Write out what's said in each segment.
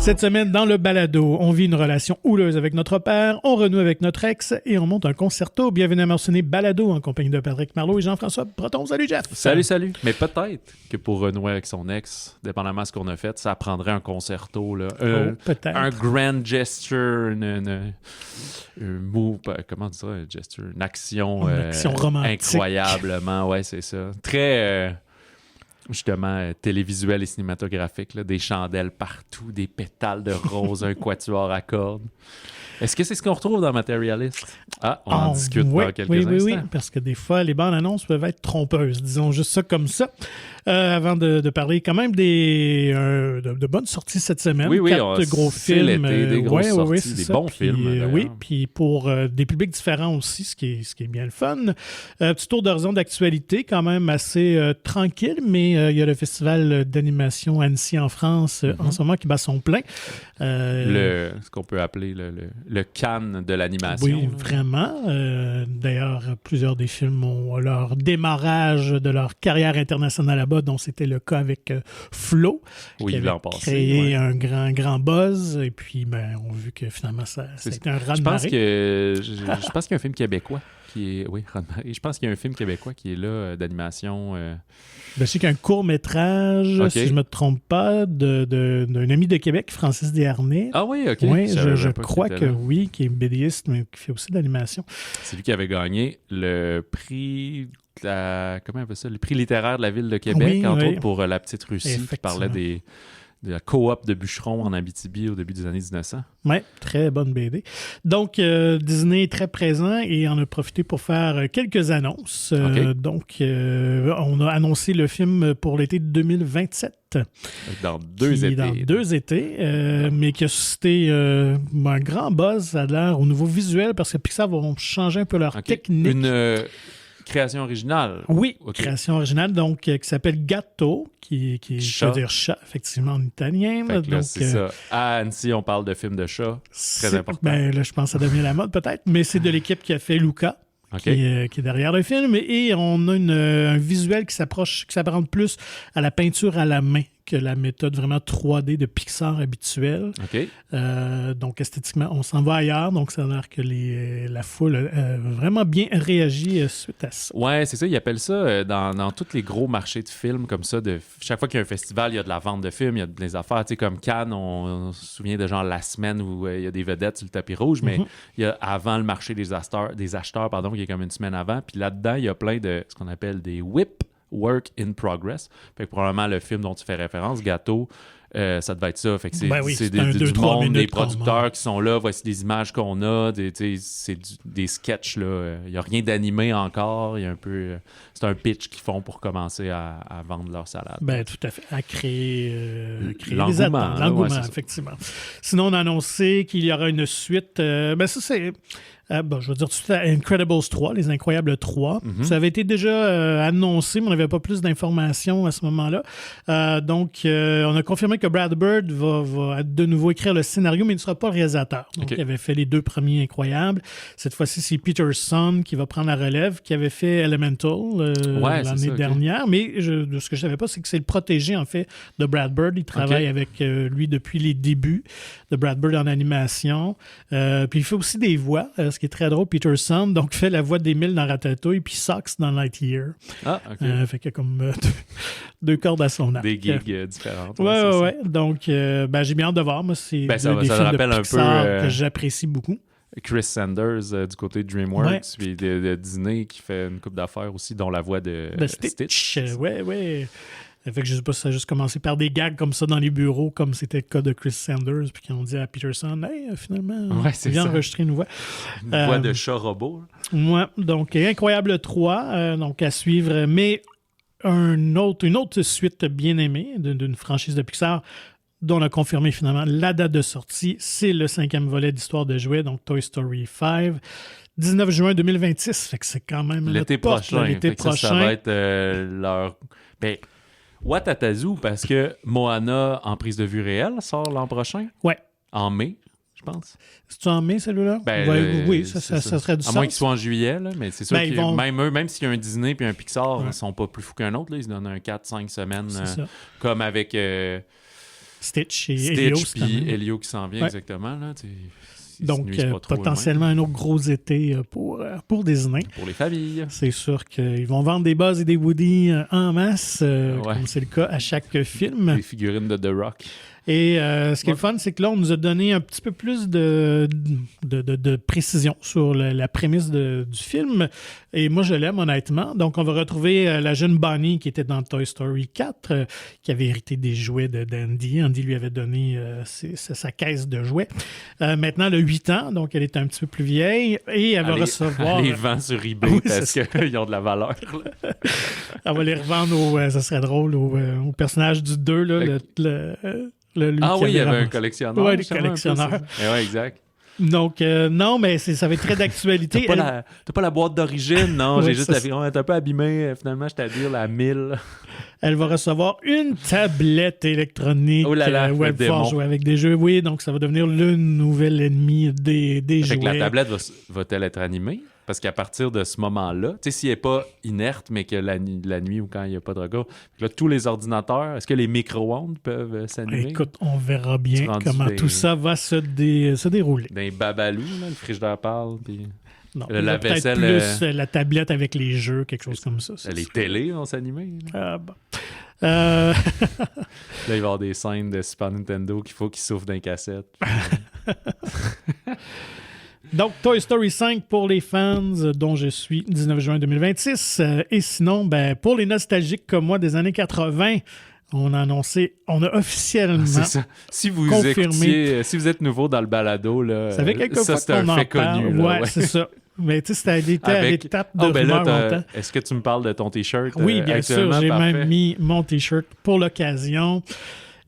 Cette semaine, dans le balado, on vit une relation houleuse avec notre père, on renoue avec notre ex et on monte un concerto. Bienvenue à Morcené Balado en compagnie de Patrick Marleau et Jean-François Breton. Salut Jeff! Salut. Mais peut-être que pour renouer avec son ex, dépendamment de ce qu'on a fait, ça prendrait un concerto, là, peut-être. un grand gesture, un move, comment dire ça, un gesture, une action romantique. Incroyablement, ouais, c'est ça. Très... justement, télévisuel et cinématographique, là, des chandelles partout, des pétales de rose, un quatuor à cordes. Est-ce que c'est ce qu'on retrouve dans Materialist? Ah, on en discute dans quelques instants. Oui, parce que des fois, les bandes annonces peuvent être trompeuses, disons juste ça comme ça. Avant de parler quand même de bonnes sorties cette semaine. Oui, 4 gros films. Des grosses sorties, des bons films. Oui, puis pour des publics différents aussi, ce qui est bien le fun. Petit tour d'horizon d'actualité, quand même assez tranquille, mais il y a le festival d'animation Annecy en France en ce moment qui bat son plein. Ce qu'on peut appeler le Cannes de l'animation. Oui, vraiment. D'ailleurs, plusieurs des films ont leur démarrage de leur carrière internationale là-bas, dont c'était le cas avec Flo, qui avait créé un grand buzz. Et puis, on a vu que finalement, ça a été un raz-de-marée. Je pense qu'il y a un film québécois qui est... Oui, raz-de-marée. Je pense qu'il y a un film québécois qui est là, d'animation... je sais qu'il y a un court-métrage, si je ne me trompe pas, d'un ami de Québec, Francis Desharnais. Ah oui, OK. Oui, je crois que oui, qui est BDiste, mais qui fait aussi de l'animation. C'est lui qui avait gagné le prix... comment on appelle ça? Le prix littéraire de la ville de Québec, entre autres pour La Petite Russie, qui parlait de la coop de bûcherons en Abitibi au début des années 1900. Oui, très bonne BD. Donc, Disney est très présent et en a profité pour faire quelques annonces. Donc, on a annoncé le film pour l'été 2027. Dans deux étés. Mais qui a suscité un grand buzz, ça a l'air, au niveau visuel, parce que Pixar vont changer un peu leur technique. Une création originale. Oui, création originale, donc qui s'appelle Gatto, qui veut dire chat, effectivement, en italien. Là, donc, c'est ça. À Annecy, on parle de films de chat. Très important. Là, je pense que ça devient la mode, peut-être, mais c'est de l'équipe qui a fait Luca. Qui est derrière le film. Et on a un visuel qui s'apparente plus à la peinture à la main que la méthode vraiment 3D de Pixar habituelle. Donc, esthétiquement, on s'en va ailleurs. Donc, ça a l'air que la foule a vraiment bien réagi suite à ça. Ouais, c'est ça. Ils appellent ça dans tous les gros marchés de films comme ça. Chaque fois qu'il y a un festival, il y a de la vente de films, il y a des affaires. Tu sais, comme Cannes, on se souvient de genre la semaine où il y a des vedettes sur le tapis rouge, mais il y a avant le marché des acheteurs, qui est comme une semaine avant. Puis là-dedans, il y a plein de ce qu'on appelle des WIP, Work in Progress. Fait que probablement le film dont tu fais référence, Gâteau, ça devait être ça. Fait que c'est du monde, des producteurs qui sont là, voici des images qu'on a, c'est des sketchs, là. Il n'y a rien d'animé encore. Il y a un peu... c'est un pitch qu'ils font pour commencer à vendre leur salade. Tout à fait. À créer l'engouement. L'engouement, effectivement. Sinon, on a annoncé qu'il y aura une suite. Ça, c'est... je vais dire tout de suite Incredibles 3, Les Incroyables 3. Ça avait été déjà annoncé, mais on n'avait pas plus d'informations à ce moment-là. Donc, on a confirmé que Brad Bird va de nouveau écrire le scénario, mais il ne sera pas le réalisateur. Donc, il avait fait les 2 premiers Incroyables. Cette fois-ci, c'est Peterson qui va prendre la relève, qui avait fait Elemental l'année dernière. Mais de ce que je ne savais pas, c'est que c'est le protégé, en fait, de Brad Bird. Il travaille avec lui depuis les débuts de Brad Bird en animation. Puis, il fait aussi des voix. Ce qui est très drôle, Peterson, donc fait la voix d'Emile dans Ratatouille, puis Sox dans Lightyear. Fait qu'il y a comme deux cordes à son arc. Des gigs différentes. Ouais. Donc, j'ai bien hâte de voir. Moi, c'est des films de Pixar que j'apprécie beaucoup. Chris Sanders du côté de DreamWorks, puis de Disney qui fait une couple d'affaires aussi, dont la voix de Stitch. Ouais. Fait que je sais pas si ça a juste commencé par des gags comme ça dans les bureaux, comme c'était le cas de Chris Sanders, puis qu'on dit à Peterson, hey, finalement, viens enregistrer une voix. Une voix de chat robot. Ouais, donc Incroyable 3, donc à suivre, mais une autre suite bien aimée d'une franchise de Pixar, dont on a confirmé finalement la date de sortie, c'est le 5e volet d'Histoire de jouets, donc Toy Story 5. 19 juin 2026, fait que c'est quand même l'été prochain. Ça va être leur... Ouattatazu, parce que Moana en prise de vue réelle sort l'an prochain. Ouais. En mai, je pense. C'est-tu en mai, celui-là? Oui, ça serait du sens. À moins qu'il soit en juillet, là, mais c'est sûr que même eux, même s'il y a un Disney puis un Pixar, ils ne sont pas plus fous qu'un autre. Là. Ils se donnent un 4-5 semaines, comme avec... Stitch et Elio. Stitch puis Elio qui s'en vient, exactement. Là, donc, potentiellement un autre gros été pour Disney. Pour les familles. C'est sûr qu'ils vont vendre des Buzz et des Woody en masse, comme c'est le cas à chaque film. Des figurines de The Rock. Et ce qui est le fun, c'est que là, on nous a donné un petit peu plus de précision sur la prémisse du film. Et moi, je l'aime, honnêtement. Donc, on va retrouver la jeune Bonnie qui était dans Toy Story 4, qui avait hérité des jouets d'Andy. Andy lui avait donné sa caisse de jouets. Maintenant, elle a 8 ans, donc elle est un petit peu plus vieille. Et elle va recevoir... Elle les vend sur eBay parce qu'ils ont de la valeur. Elle va les revendre ça serait drôle, au personnage du 2, là, lui oui, il y avait un collectionneur. Oui, le collectionneur. Oui, exact. Donc, non, mais ça va être très d'actualité. T'as pas la boîte d'origine, non? Oui, j'ai juste on est un peu abîmé. Finalement, je t'habille la 1000. Elle va recevoir une tablette électronique où elle va pouvoir jouer avec des jeux. Oui, donc ça va devenir le nouvel ennemi des jouets. Que la tablette va-t-elle être animée? Parce qu'à partir de ce moment-là, tu sais, s'il n'est pas inerte, mais que la nuit ou quand il n'y a pas de regard, là, tous les ordinateurs, est-ce que les micro-ondes peuvent s'animer? Écoute, on verra bien comment tout ça va se dérouler. D'un babalou, là, le frigidaire parle, puis... Non, lave-vaisselle, peut-être plus la tablette avec les jeux, quelque chose comme ça. Les télés vont s'animer. Bon. Là, il va y avoir des scènes de Super Nintendo qu'il faut qu'ils souffrent d'un cassette. Donc, Toy Story 5 pour les fans, dont je suis, 19 juin 2026. Et sinon, pour les nostalgiques comme moi des années 80, on a officiellement c'est ça. Si vous confirmé. Si vous êtes nouveau dans le balado, là, ça fait quelques fois c'est un fait connu. Ouais, c'est ça. Mais tu sais, c'était à l'étape de rumeur longtemps. Est-ce que tu me parles de ton T-shirt? Oui, bien sûr. J'ai même mis mon T-shirt pour l'occasion.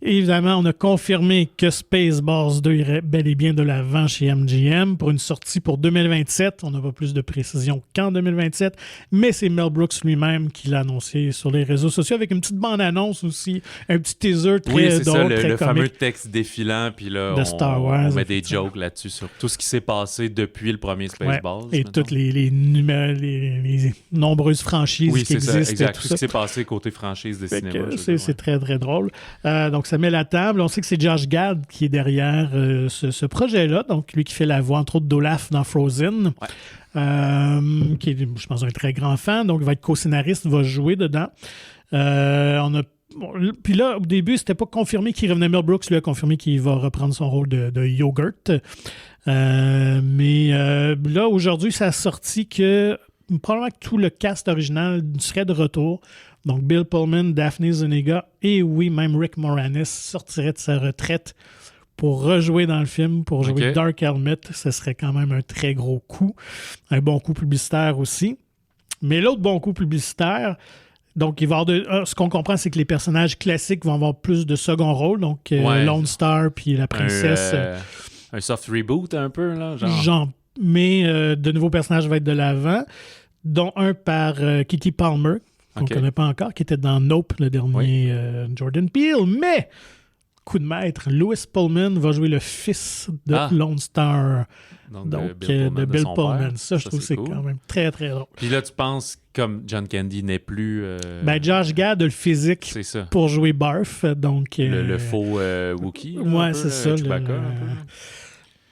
Évidemment, on a confirmé que Spaceballs 2 irait bel et bien de l'avant chez MGM pour une sortie pour 2027. On n'a pas plus de précision qu'en 2027, mais c'est Mel Brooks lui-même qui l'a annoncé sur les réseaux sociaux avec une petite bande-annonce aussi, un petit teaser très drôle, très le comique. fameux texte défilant, puis là, de Star Wars, on met des jokes là-dessus sur tout ce qui s'est passé depuis le premier Spaceballs. Et toutes les nombreuses franchises qui existent. Exact. Tout ce qui s'est passé côté franchise de cinéma. C'est très, très drôle. Donc, ça met la table. On sait que c'est Josh Gad qui est derrière ce projet-là. Donc, lui qui fait la voix, entre autres, d'Olaf dans Frozen. Ouais. Qui est, je pense, un très grand fan. Donc, il va être co-scénariste, va jouer dedans. Puis là, au début, c'était pas confirmé qu'il revenait. Mel Brooks lui a confirmé qu'il va reprendre son rôle de Yogurt. Mais là, aujourd'hui, ça a sorti que probablement que tout le cast original serait de retour. Donc, Bill Pullman, Daphne Zuniga et oui, même Rick Moranis sortirait de sa retraite pour rejouer dans le film, pour jouer Dark Helmet. Ce serait quand même un très gros coup. Un bon coup publicitaire aussi. Mais l'autre bon coup publicitaire, donc, il va ce qu'on comprend, c'est que les personnages classiques vont avoir plus de second rôle. Donc, Lone Star puis la princesse. Un soft reboot un peu, là? Mais de nouveaux personnages vont être de l'avant, dont un par Keke Palmer, qu'on ne connaît pas encore, qui était dans Nope, le dernier Jordan Peele. Mais, coup de maître, Louis Pullman va jouer le fils de Lone Star. Donc de Bill Pullman. Ça, je trouve que c'est cool. Quand même très, très drôle. Puis là, tu penses, comme John Candy n'est plus... Josh Gad a le physique pour jouer Barf. Donc, le faux Wookiee. Ouais, c'est ça.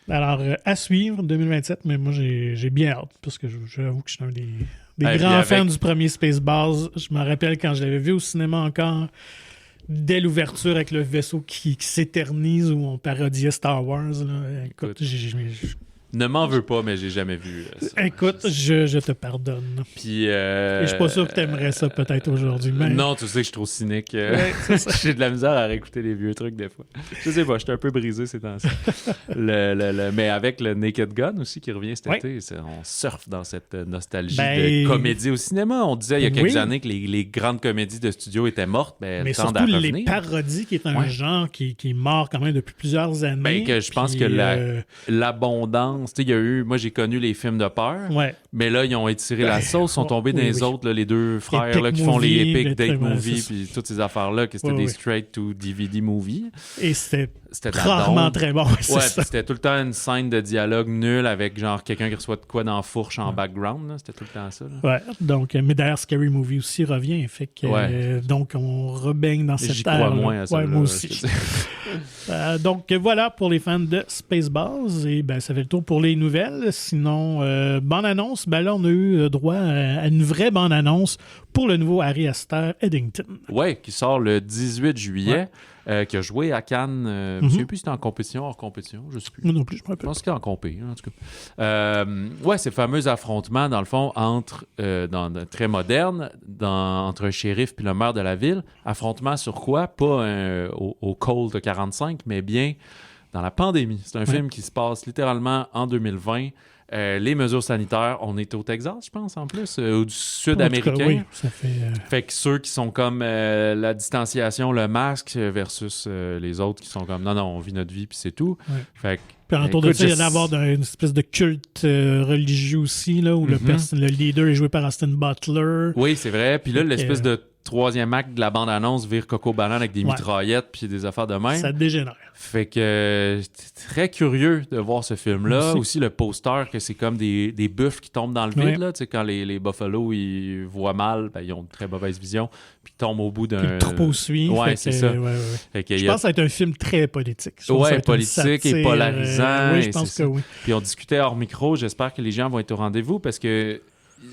Alors, à suivre, 2027, mais moi, j'ai bien hâte, parce que j'avoue que je suis un des grands fans du premier Spaceballs. Je me rappelle quand je l'avais vu au cinéma encore, dès l'ouverture avec le vaisseau qui s'éternise, où on parodiait Star Wars. Là. Écoute, ne m'en veux pas, mais j'ai jamais vu ça. Écoute, je te pardonne. Puis, et je suis pas sûr que tu aimerais ça peut-être aujourd'hui. Mais... Non, tu sais que je suis trop cynique. J'ai de la misère à réécouter les vieux trucs des fois. Je sais pas, je suis un peu brisé ces temps-ci. Mais avec le Naked Gun aussi qui revient cet été, on surfe dans cette nostalgie de comédie au cinéma. On disait il y a quelques années que les grandes comédies de studio étaient mortes. Mais surtout les parodies, qui est un genre qui est mort quand même depuis plusieurs années. Que je pense que l'abondance sens. Tu sais, il y a eu... Moi, j'ai connu les films de peur, Ouais. mais là, ils ont étiré la sauce, sont tombés dans Oui, les oui. autres, là, les deux frères Epic là, qui font les movie, epic date ouais, movies, c'est puis toutes ces affaires-là, que c'était Oui, des oui. straight-to-DVD movies. Et c'était C'était de la rarement dompe. très bon. C'est Ouais, ça. puis c'était tout le temps une scène de dialogue nulle avec genre quelqu'un qui reçoit de quoi dans la fourche en background. Là. C'était tout le temps ça. Là. Ouais, donc, mais d'ailleurs, Scary Movie aussi revient. Fait que, Ouais. donc, on rebaigne dans Et cette j'y ère. crois moins à ça. Ouais, moi aussi. Donc, voilà pour les fans de Spaceballs. Et ben, ça fait le tour pour les nouvelles. Sinon, bande-annonce, ben là, on a eu droit à une vraie bande-annonce pour le nouveau Harry Astor Eddington. Ouais, qui sort le 18 juillet, qui a joué à Cannes. Je ne sais plus si c'était en compétition, hors compétition, je sais plus. Moi non plus, je me Je rappelle. pense qu'il est en compé, en tout cas. Ouais, ces fameux affrontements, dans le fond, entre, très moderne, entre un shérif puis le maire de la ville. Affrontement sur quoi? Pas au Colt 45, mais bien dans la pandémie. C'est un film qui se passe littéralement en 2020. Les mesures sanitaires, on est au Texas, je pense, en plus, ou du sud-américain. En tout cas, oui, ça fait... Fait que ceux qui sont comme la distanciation, le masque, versus les autres qui sont comme non, on vit notre vie puis c'est tout. Ouais. Fait que, Puis autour de écoute, ça, il y a d'avoir une espèce de culte religieux aussi, là, où le leader est joué par Austin Butler. oui, c'est vrai. Puis là, Fait que, l'espèce de troisième acte de la bande-annonce vire Coco Banane avec des mitraillettes puis des affaires de même. Ça dégénère. Fait que j'étais très curieux de voir ce film-là. Aussi. Aussi le poster, que c'est comme des buffles qui tombent dans le vide. Ouais. Là. Tu sais, quand les buffalo ils voient mal, ben, ils ont de très mauvaise vision, puis ils tombent au bout d'un... Puis le troupeau suit. Ouais, fait c'est que, ça. ouais. Fait que Je il y a- pense que ça va être un film très politique. Je pense que ça va Ouais, être une politique et satire, polarisant. oui, et je pense c'est que ça. oui. Puis on discutait hors micro. J'espère que les gens vont être au rendez-vous parce que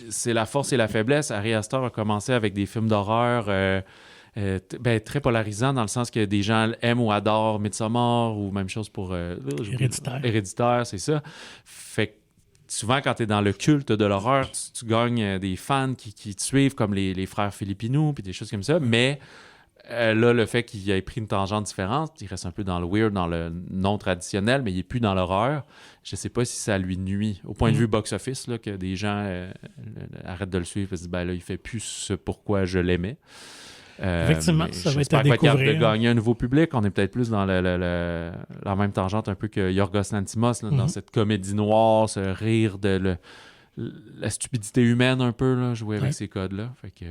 c'est la force et la faiblesse. Harry Astor a commencé avec des films d'horreur très polarisants dans le sens que des gens aiment ou adorent Midsommar ou même chose pour Héréditaire, c'est ça. Fait que souvent, quand tu es dans le culte de l'horreur, tu gagnes des fans qui te suivent comme les frères Filipinou puis des choses comme ça. Mais là, le fait qu'il ait pris une tangente différente, il reste un peu dans le weird, dans le non traditionnel, mais il n'est plus dans l'horreur. Je sais pas si ça lui nuit. Au point de vue box-office, là, que des gens arrêtent de le suivre et se disent ben là, il fait plus ce pourquoi je l'aimais. Effectivement, ça va être à j'espère qu'il va être capable découvrir. de gagner un nouveau public. On est peut-être plus dans la même tangente un peu que Yorgos Lanthimos, là, dans cette comédie noire, ce rire de la stupidité humaine un peu, là, jouer avec ces codes-là. Fait que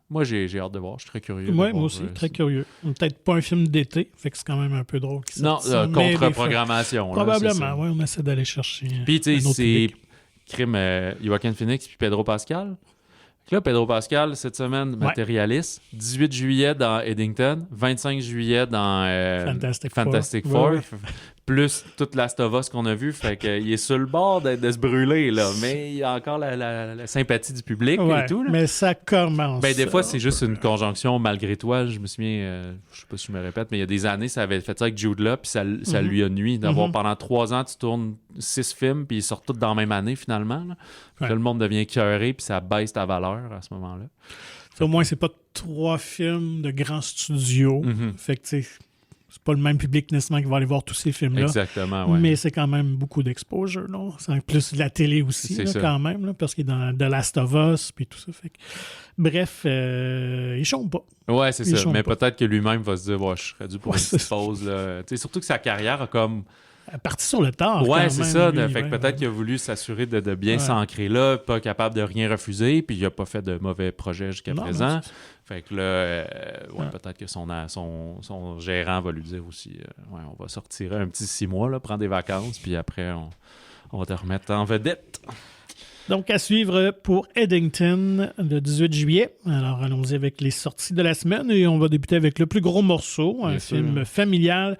moi, j'ai hâte de voir. Je suis très curieux. Oui, moi aussi, très curieux. Peut-être pas un film d'été, fait que c'est quand même un peu drôle. Non, contre-programmation. Probablement, oui, on essaie d'aller chercher. Puis, tu un sais, autre c'est public. crime Joaquin Phoenix puis Pedro Pascal. Là, Pedro Pascal, cette semaine, matérialiste. 18 juillet dans Eddington, 25 juillet dans Fantastic Four. Ouais. Plus toute Last of Us qu'on a vu. Fait qu'il est sur le bord de se brûler, là. Mais il y a encore la sympathie du public et tout. Là. Mais ça commence. Ben, des fois, c'est juste une conjonction malgré toi. Je me souviens, je sais pas si je me répète, mais il y a des années, ça avait fait ça avec Jude Law, puis ça lui a nuit d'avoir pendant 3 ans, tu tournes 6 films, puis ils sortent tous dans la même année finalement. Là. Puis là, le monde devient cœuré, puis ça baisse ta valeur à ce moment-là. Au moins, c'est pas 3 films de grands studios. Fait que, tu sais, c'est pas le même public nécessairement qui va aller voir tous ces films-là. Exactement, ouais. Mais c'est quand même beaucoup d'exposure, non? C'est plus de la télé aussi, là, quand même, là, parce qu'il est dans The Last of Us, puis tout ça. Fait que... Bref, il chôme pas. Ouais, c'est ça. Mais pas. peut-être que lui-même va se dire, ouais, je serais dû pour une petite pause. Là. Surtout que sa carrière a comme... Parti sur le tard. Ouais, quand c'est même, ça. lui, Fait que peut-être qu'il a voulu s'assurer de bien s'ancrer là, pas capable de rien refuser, puis il n'a pas fait de mauvais projets jusqu'à présent. Fait que là, peut-être que son gérant va lui dire aussi on va sortir un petit 6 mois, là, prendre des vacances, puis après, on va te remettre en vedette. Donc, à suivre pour Eddington le 18 juillet. Alors, allons-y avec les sorties de la semaine et on va débuter avec le plus gros morceau, un film familial.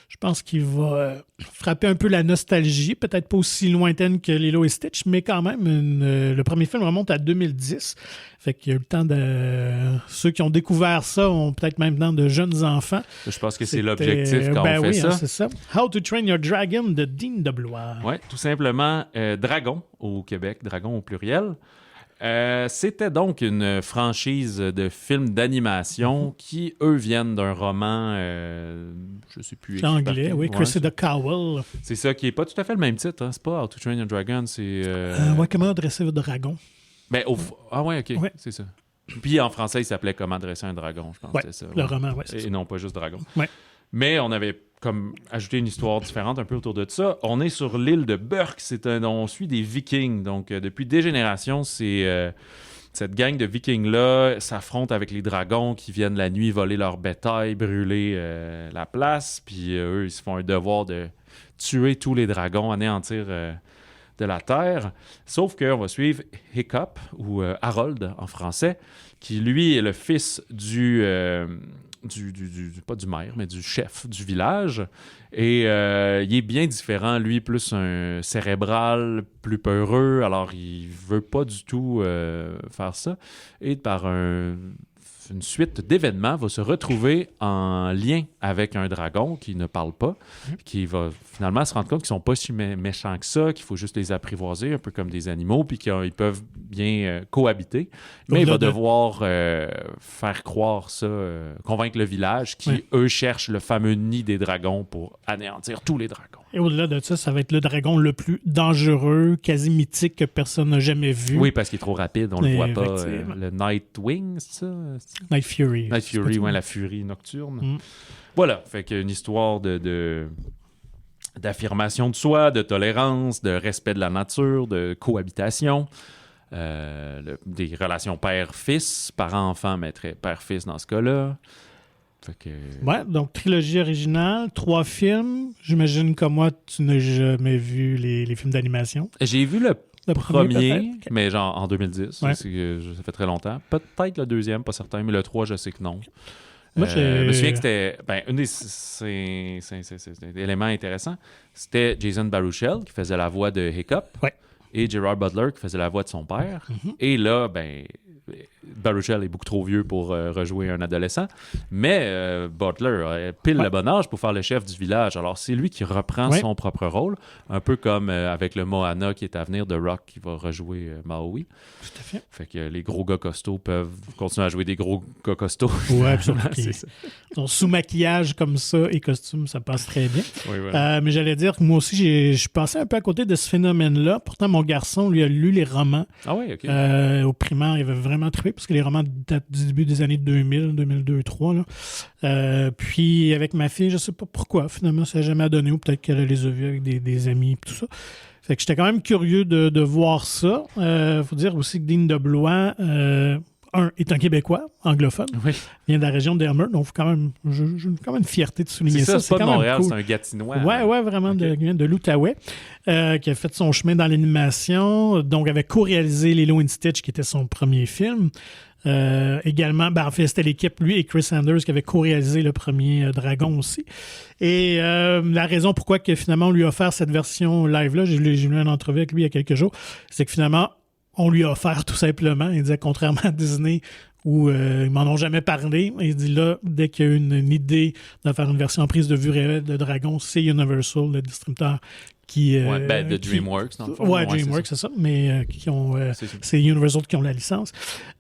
Je pense qu'il va frapper un peu la nostalgie, peut-être pas aussi lointaine que Lilo et Stitch, mais quand même, le premier film remonte à 2010. Fait qu'il y a eu le temps de... Ceux qui ont découvert ça ont peut-être maintenant de jeunes enfants. Je pense que c'est l'objectif quand on fait ça. Hein, c'est ça. How to Train Your Dragon de Dean DeBlois. Oui, tout simplement Dragon au Québec, Dragon au pluriel. C'était donc une franchise de films d'animation qui, eux, viennent d'un roman, je sais plus. C'est anglais, oui, Cressida Cowell. C'est ça, qui est pas tout à fait le même titre. Hein. C'est pas How to Train Your Dragon, c'est... Comment adresser votre dragon? Ben, ah ouais, OK, c'est ça. Puis en français, il s'appelait Comment dresser un dragon, je pense que c'était ça. Le roman, oui. Et non pas juste Dragon. Ouais. Mais on avait comme ajouté une histoire différente un peu autour de ça. On est sur l'île de Burke. On suit des Vikings. Donc, depuis des générations, cette gang de Vikings-là s'affronte avec les dragons qui viennent la nuit voler leur bétail, brûler la place. Puis eux, ils se font un devoir de tuer tous les dragons, anéantir de la terre. Sauf qu'on va suivre Hiccup, ou Harold en français, qui, lui, est le fils pas du maire, mais du chef du village. Et il est bien différent, lui, plus un cérébral, plus peureux. Alors, il veut pas du tout faire ça. Et par une suite d'événements, va se retrouver en lien avec un dragon qui ne parle pas, qui va finalement se rendre compte qu'ils sont pas si méchants que ça, qu'il faut juste les apprivoiser, un peu comme des animaux, puis qu'ils peuvent bien cohabiter. Mais il va devoir faire croire ça, convaincre le village qui, eux, cherchent le fameux nid des dragons pour anéantir tous les dragons. Et au-delà de ça, ça va être le dragon le plus dangereux, quasi mythique que personne n'a jamais vu. Oui, parce qu'il est trop rapide, on le voit pas. Le Nightwing, c'est ça? Night Fury. Night Fury, la furie nocturne. Voilà, fait qu'une histoire d'affirmation de soi, de tolérance, de respect de la nature, de cohabitation, des relations père-fils, parent-enfant, mais père-fils dans ce cas-là. Ouais, donc trilogie originale, 3 films. J'imagine comme moi, tu n'as jamais vu les films d'animation. J'ai vu le premier, okay. Mais genre en 2010. Ouais. Ça fait très longtemps. Peut-être le deuxième, pas certain, mais le 3, je sais que non. Moi, je me souviens que c'était... un des éléments intéressants, c'était Jason Baruchel qui faisait la voix de Hiccup et Gerard Butler qui faisait la voix de son père. Et là, Baruchel est beaucoup trop vieux pour rejouer un adolescent, mais Butler a pile le bon âge pour faire le chef du village. Alors, c'est lui qui reprend son propre rôle, un peu comme avec le Moana qui est à venir de Rock qui va rejouer Maui. Tout à fait. Fait que les gros gars costauds peuvent continuer à jouer des gros gars costauds. Oui, absolument. Donc, sous maquillage comme ça et costume, ça passe très bien. Oui, voilà. Mais j'allais dire que moi aussi, je passais un peu à côté de ce phénomène-là. Pourtant, mon garçon, lui, a lu les romans. Ah oui, OK. Au primaire, il avait vraiment trippé parce que les romans datent du début des années 2000, 2002, 2003. Puis, avec ma fille, je sais pas pourquoi. Finalement, ça n'a jamais donné ou peut-être qu'elle les a vus avec des amis et tout ça. Fait que j'étais quand même curieux de voir ça. Faut dire aussi que Dean DeBlois, est un Québécois, anglophone. Oui. Il vient de la région d'Elmer, donc j'ai quand même une fierté de souligner ça. C'est pas de Montréal, cool. C'est un Gatinois. Oui, vraiment, de l'Outaouais, qui a fait son chemin dans l'animation, donc avait co-réalisé Lilo & Stitch, qui était son premier film. Également, en fait, c'était l'équipe, lui et Chris Sanders, qui avaient co-réalisé le premier Dragon aussi. Et la raison pourquoi que finalement on lui a offert cette version live-là, j'ai eu une entrevue avec lui il y a quelques jours, c'est que finalement, on lui a offert tout simplement. Il disait, contrairement à Disney, où ils m'en ont jamais parlé, il dit là, dès qu'il y a une idée de faire une version en prise de vue réelle de Dragon, c'est Universal, le distributeur, de DreamWorks, dans le fond. Oui, DreamWorks, c'est ça, mais c'est Universal qui ont la licence.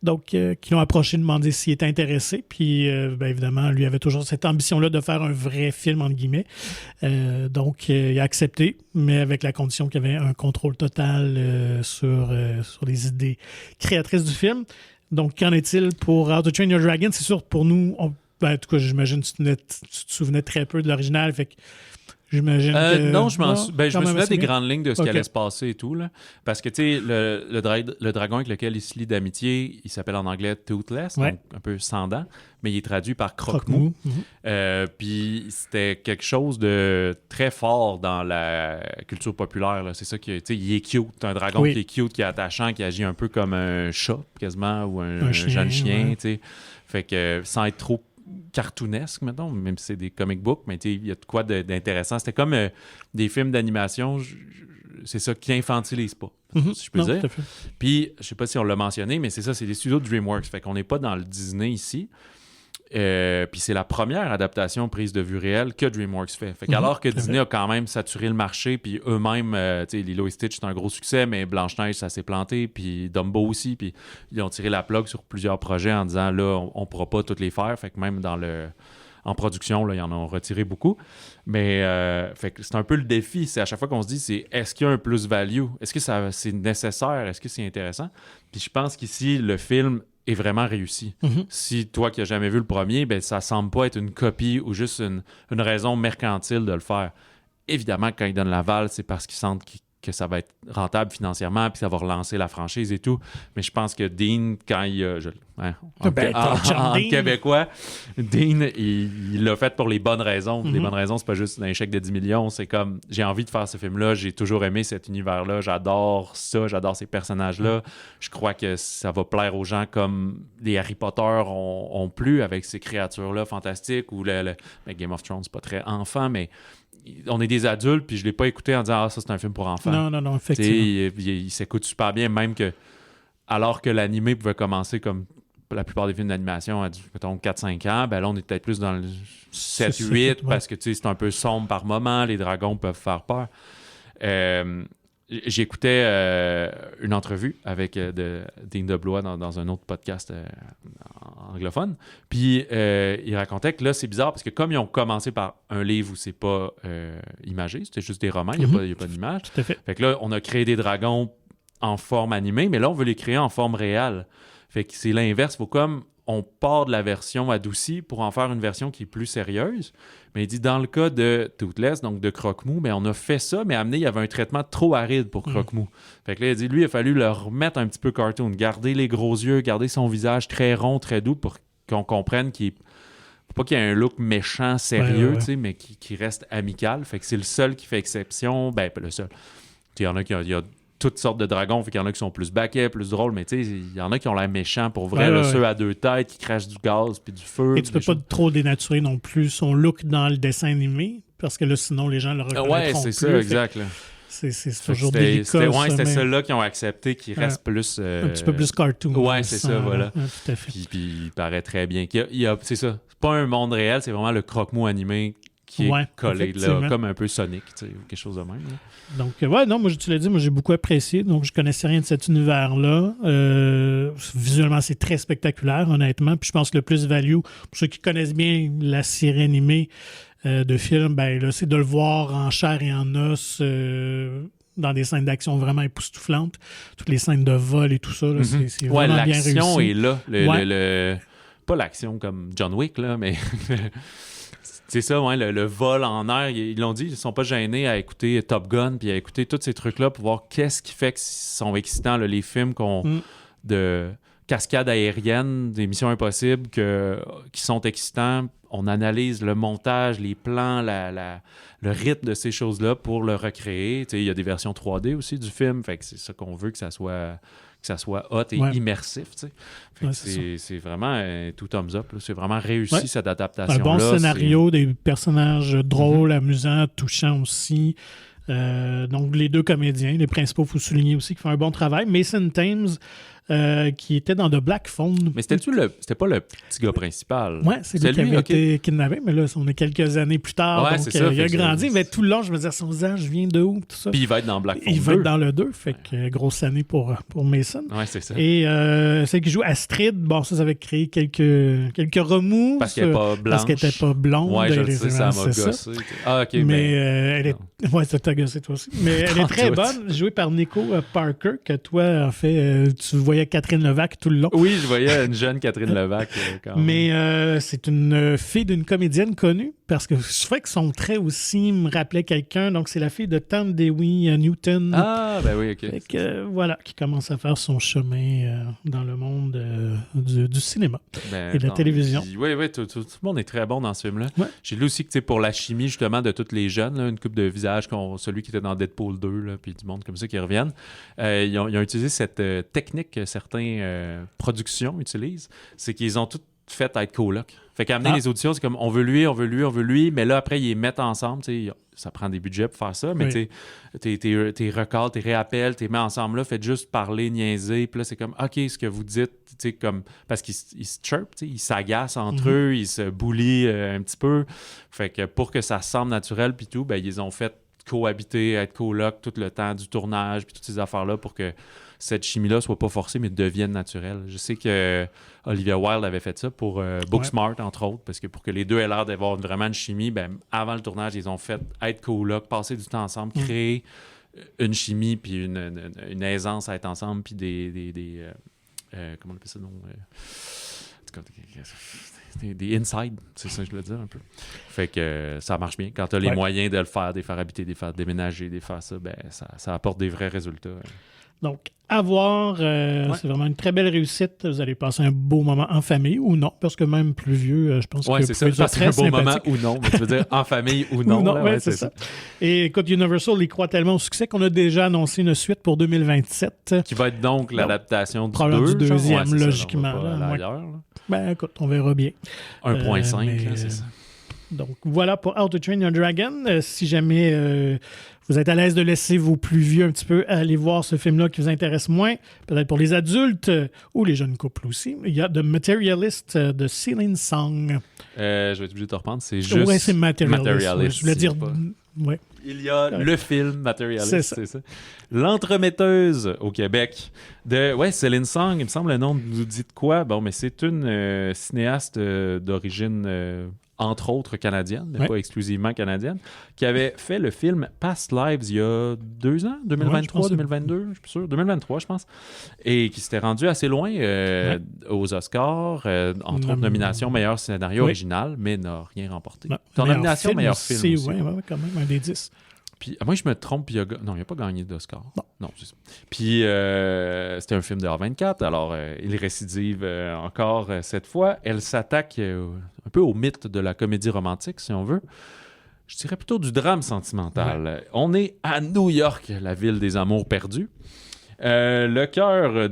Donc, qui l'ont approché, demandé s'il était intéressé. Puis, évidemment, lui avait toujours cette ambition-là de faire un vrai film, entre guillemets. Donc, il a accepté, mais avec la condition qu'il y avait un contrôle total sur les idées créatrices du film. Donc, qu'en est-il pour How to Train Your Dragon? C'est sûr, pour nous, en tout cas, j'imagine que tu te souvenais très peu de l'original, fait que j'imagine que... Non, je me souviens des grandes lignes de ce qui allait se passer et tout. Là. Parce que, tu sais, le dragon avec lequel il se lie d'amitié, il s'appelle en anglais Toothless, donc un peu sans dents, mais il est traduit par croque-mou. Puis c'était quelque chose de très fort dans la culture populaire. Là. C'est ça qui, tu sais, il est cute. Un dragon qui est cute, qui est attachant, qui agit un peu comme un chat, quasiment, ou un jeune chien, tu sais. Fait que, sans être trop cartoonesque, mettons, même si c'est des comic books, mais il y a de quoi d'intéressant. C'était comme des films d'animation, c'est ça qui infantilise pas, si je peux dire. Puis, je sais pas si on l'a mentionné, mais c'est ça, c'est des studios de DreamWorks, fait qu'on n'est pas dans le Disney ici. Puis c'est la première adaptation prise de vue réelle que DreamWorks fait. Fait qu'alors que Disney a quand même saturé le marché, puis eux-mêmes, tu sais, Lilo et Stitch, c'est un gros succès, mais Blanche-Neige, ça s'est planté, puis Dumbo aussi, puis ils ont tiré la plug sur plusieurs projets en disant, là, on pourra pas toutes les faire. Fait que même en production, là, ils en ont retiré beaucoup. Mais fait que c'est un peu le défi. C'est à chaque fois qu'on se dit, est-ce qu'il y a un plus-value? Est-ce que c'est nécessaire? Est-ce que c'est intéressant? Puis je pense qu'ici, le film est vraiment réussi. Mhm. Si toi qui n'as jamais vu le premier, ben ça semble pas être une copie ou juste une raison mercantile de le faire. Évidemment, quand ils donnent l'aval, c'est parce qu'ils sentent que ça va être rentable financièrement puis ça va relancer la franchise et tout. Mais je pense que Dean, quand il a... en québécois, Dean, il l'a fait pour les bonnes raisons. Les bonnes raisons, c'est pas juste un chèque de 10 millions. C'est comme, j'ai envie de faire ce film-là. J'ai toujours aimé cet univers-là. J'adore ça. J'adore ces personnages-là. Je crois que ça va plaire aux gens comme les Harry Potter ont plu avec ces créatures-là fantastiques ou le Game of Thrones, c'est pas très enfant, mais on est des adultes, puis je l'ai pas écouté en disant « Ah, ça, c'est un film pour enfants. » Non, effectivement. Il s'écoute super bien, même que alors que l'animé pouvait commencer comme la plupart des films d'animation à, mettons, 4-5 ans, ben là, on est peut-être plus dans le 7-8, parce que c'est un peu sombre par moment, les dragons peuvent faire peur. J'écoutais une entrevue avec Dean DeBlois dans un autre podcast anglophone. Puis il racontait que là, c'est bizarre parce que comme ils ont commencé par un livre où c'est pas imagé, c'était juste des romans, il n'y a pas d'image. Tout à fait. Fait que là, on a créé des dragons en forme animée, mais là, on veut les créer en forme réelle. Fait que c'est l'inverse. Faut comme on part de la version adoucie pour en faire une version qui est plus sérieuse. Mais il dit, dans le cas de Toothless, donc de Croque-Mou, mais on a fait ça, mais amené, il y avait un traitement trop aride pour Croque-Mou. Fait que là, il dit, lui, il a fallu le remettre un petit peu cartoon, garder les gros yeux, garder son visage très rond, très doux pour qu'on comprenne qu'il est... Pas qu'il y ait un look méchant, sérieux, tu sais, mais qui reste amical. Fait que c'est le seul qui fait exception. Ben, pas le seul. Il y en a il y a toutes sortes de dragons, fait qu'il y en a qui sont plus baquets, plus drôles, mais tu sais, il y en a qui ont l'air méchants pour vrai, ceux à deux têtes qui crachent du gaz puis du feu. Et tu peux pas trop dénaturer non plus son look dans le dessin animé, parce que là, sinon, les gens le reconnaîtront ouais, c'est plus. ça, exact. Là. C'est toujours délicat. C'était ceux-là qui ont accepté qu'il reste plus... un petit peu plus cartoon. Ouais, c'est ça, voilà. Tout à fait. Puis il paraît très bien. C'est ça. C'est pas un monde réel, c'est vraiment le croque-mou animé qui est collé là, comme un peu Sonic, tu sais, ou quelque chose de même. Là. Donc, moi, tu l'as dit, moi, j'ai beaucoup apprécié. Donc, je connaissais rien de cet univers-là. Visuellement, c'est très spectaculaire, honnêtement. Puis, je pense que le plus-value, pour ceux qui connaissent bien la série animée de film, ben là, c'est de le voir en chair et en os dans des scènes d'action vraiment époustouflantes. Toutes les scènes de vol et tout ça, là, c'est vraiment bien réussi. L'action est là. Pas l'action comme John Wick, là, mais... C'est ça, ouais, le vol en air, ils l'ont dit, ils sont pas gênés à écouter Top Gun puis à écouter tous ces trucs-là pour voir qu'est-ce qui fait qu'ils sont excitants, là, les films de cascades aériennes, des missions impossibles qui sont excitants. On analyse le montage, les plans, le rythme de ces choses-là pour le recréer. Il y a des versions 3D aussi du film, fait que c'est ça qu'on veut, que ça soit hot et immersif. C'est vraiment tout thumbs up. Là. C'est vraiment réussi cette adaptation-là. Un bon scénario, des personnages drôles, amusants, touchants aussi. Donc, les deux comédiens, les principaux, il faut souligner aussi, qui font un bon travail. Mason Thames, qui était dans The Black Phone. Mais c'était pas le petit gars principal? Oui, c'est lui qui avait été kidnappé, mais là, on est quelques années plus tard. Ouais, donc, ça, il a grandi, mais tout le long, je me disais, son visage vient de où, tout ça. Puis il va être dans Black Phone 2. Il va être dans le 2, fait que grosse année pour Mason. Oui, c'est ça. Et celle qui joue Astrid, bon, ça avait créé quelques remous. Parce qu'elle n'est pas blanche. Parce qu'elle n'était pas blonde. Oui, je le sais, ça m'a gossé. Ah, OK, mais elle est... Ouais, ça t'a gossé, toi aussi. Mais elle est très bonne, jouée par Nico Parker, que toi, en fait, tu voyais Catherine Levac tout le long. Oui, je voyais une jeune Catherine Levac. Quand même. Mais c'est une fille d'une comédienne connue, parce que je trouvais que son trait aussi me rappelait quelqu'un. Donc, c'est la fille de Tam Dewey Newton. Ah, ben oui, OK. Fait que, voilà, qui commence à faire son chemin dans le monde du cinéma et de la télévision. Oui, tout le monde est très bon dans ce film-là. Ouais. J'ai lu aussi que pour la chimie, justement, de tous les jeunes, là, une coupe de visages, celui qui était dans Deadpool 2, là, puis du monde comme ça qui reviennent, ils ont utilisé cette technique que certaines productions utilisent, c'est qu'ils ont toutes fait être coloc. Fait qu'amener les auditions, c'est comme on veut lui, mais là, après, ils les mettent ensemble. Ça prend des budgets pour faire ça, mais t'es recalls, t'es réappels, t'es mets ensemble là, faites juste parler, niaiser. Puis là, c'est comme, OK, ce que vous dites, comme parce qu'ils se chirpent, ils s'agacent entre eux, ils se bullient un petit peu. Fait que pour que ça semble naturel, puis tout, ben, ils ont fait cohabiter, être coloc tout le temps du tournage, puis toutes ces affaires-là pour que cette chimie-là soit pas forcée, mais devienne naturelle. Je sais que Olivia Wilde avait fait ça pour Booksmart, entre autres, parce que pour que les deux aient l'air d'avoir vraiment une chimie, ben, avant le tournage, ils ont fait être coloc, passer du temps ensemble, créer une chimie, puis une aisance à être ensemble, puis comment on appelle ça? Non, des inside, c'est ça que je voulais dire un peu. Fait que ça marche bien. Quand tu as les moyens de le faire, de les faire habiter, de les faire déménager, de les faire ça, ben ça apporte des vrais résultats. Donc, à voir, c'est vraiment une très belle réussite. Vous allez passer un beau moment en famille ou non, parce que même plus vieux, je pense que c'est ça, passer un beau moment ou non, mais tu veux dire en famille ou non. C'est ça. Et écoute, Universal, il croit tellement au succès qu'on a déjà annoncé une suite pour 2027. Qui va être donc l'adaptation du 2. Du deuxième, logiquement. Ben écoute, on verra bien. 1.5, c'est ça. Donc, voilà pour How to Train Your Dragon. Si jamais vous êtes à l'aise de laisser vos plus vieux un petit peu aller voir ce film-là qui vous intéresse moins, peut-être pour les adultes ou les jeunes couples aussi, il y a The Materialist de Celine Song. Je vais être obligé de te reprendre. C'est juste c'est Materialist. Je voulais dire... Ouais. Il y a le film Materialist, c'est ça. L'entremetteuse au Québec de Celine Song, il me semble le nom nous dit de quoi. Bon, mais c'est une cinéaste d'origine... entre autres canadienne, mais pas exclusivement canadienne, qui avait fait le film Past Lives il y a 2 ans, 2023, 2022, je suis sûr, 2023, je pense, et qui s'était rendu assez loin aux Oscars, entre autres nomination meilleur scénario original, mais n'a rien remporté. Ton nomination meilleur film aussi. Oui, quand même, un des 10. Puis, moi, je me trompe, il n'a pas gagné d'Oscar. Non, c'est ça. Puis, c'était un film de A24, alors il récidive encore cette fois. Elle s'attaque un peu au mythe de la comédie romantique, si on veut. Je dirais plutôt du drame sentimental. Ouais. On est à New York, la ville des amours perdus. Le cœur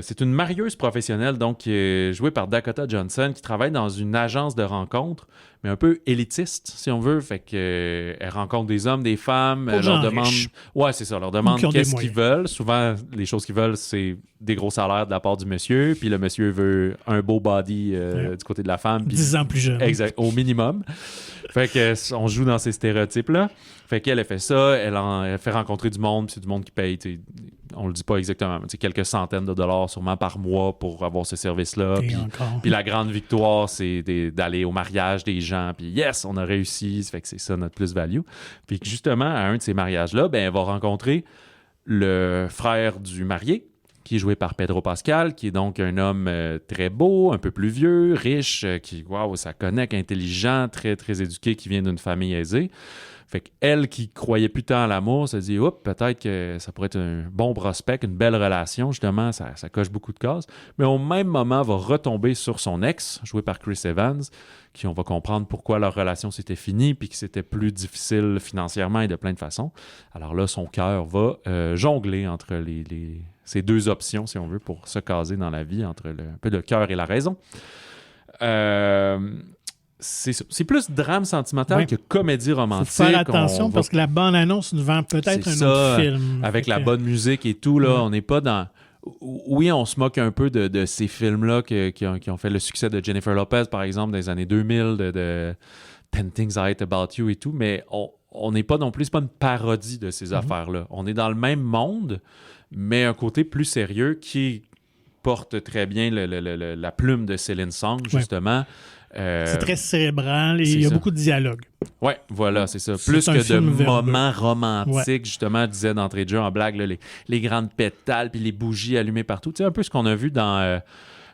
c'est une marieuse professionnelle, donc qui est jouée par Dakota Johnson, qui travaille dans une agence de rencontres, mais un peu élitiste, si on veut. Fait que elle rencontre des hommes, des femmes, elle leur demande... Ouais, c'est ça, leur demande qu'est-ce qu'ils veulent. Souvent, les choses qu'ils veulent, c'est des gros salaires de la part du monsieur, puis le monsieur veut un beau body du côté de la femme. 10 ans plus jeune. Exact, au minimum. Fait que on joue dans ces stéréotypes-là. Fait qu'elle fait ça, elle fait rencontrer du monde, puis c'est du monde qui paye, on le dit pas exactement, mais quelques centaines de dollars sûrement par mois pour avoir ce service-là. Puis la grande victoire, c'est d'aller au mariage des gens, puis yes, on a réussi, ça fait que c'est ça notre plus-value. Puis justement, à un de ces mariages-là, elle va rencontrer le frère du marié, qui est joué par Pedro Pascal, qui est donc un homme très beau, un peu plus vieux, riche, qui, ça connecte, intelligent, très, très éduqué, qui vient d'une famille aisée. Fait qu'elle, qui croyait plus tant à l'amour, se dit « peut-être que ça pourrait être un bon prospect, une belle relation. » Justement, ça coche beaucoup de cases. Mais au même moment, va retomber sur son ex, joué par Chris Evans, qui on va comprendre pourquoi leur relation s'était finie, puis que c'était plus difficile financièrement et de plein de façons. Alors là, son cœur va jongler entre ces deux options, si on veut, pour se caser dans la vie, entre un peu le cœur et la raison. C'est plus drame sentimental que comédie romantique. Faut faire attention parce que la bande-annonce nous vend peut-être un autre film. Avec la bonne musique et tout, là, on n'est pas dans... Oui, on se moque un peu de ces films-là qui ont fait le succès de Jennifer Lopez, par exemple, dans les années 2000, de 10 Things I Hate About You et tout, mais on n'est pas non plus, c'est pas une parodie de ces affaires-là. On est dans le même monde, mais un côté plus sérieux qui porte très bien la plume de Celine Song, justement. C'est très cérébral et il y a beaucoup de dialogue. Oui, voilà, c'est ça. Plus que de moments romantiques, justement, disait d'entrée de jeu en blague, là, les grandes pétales puis les bougies allumées partout. Tu sais, un peu ce qu'on a vu dans...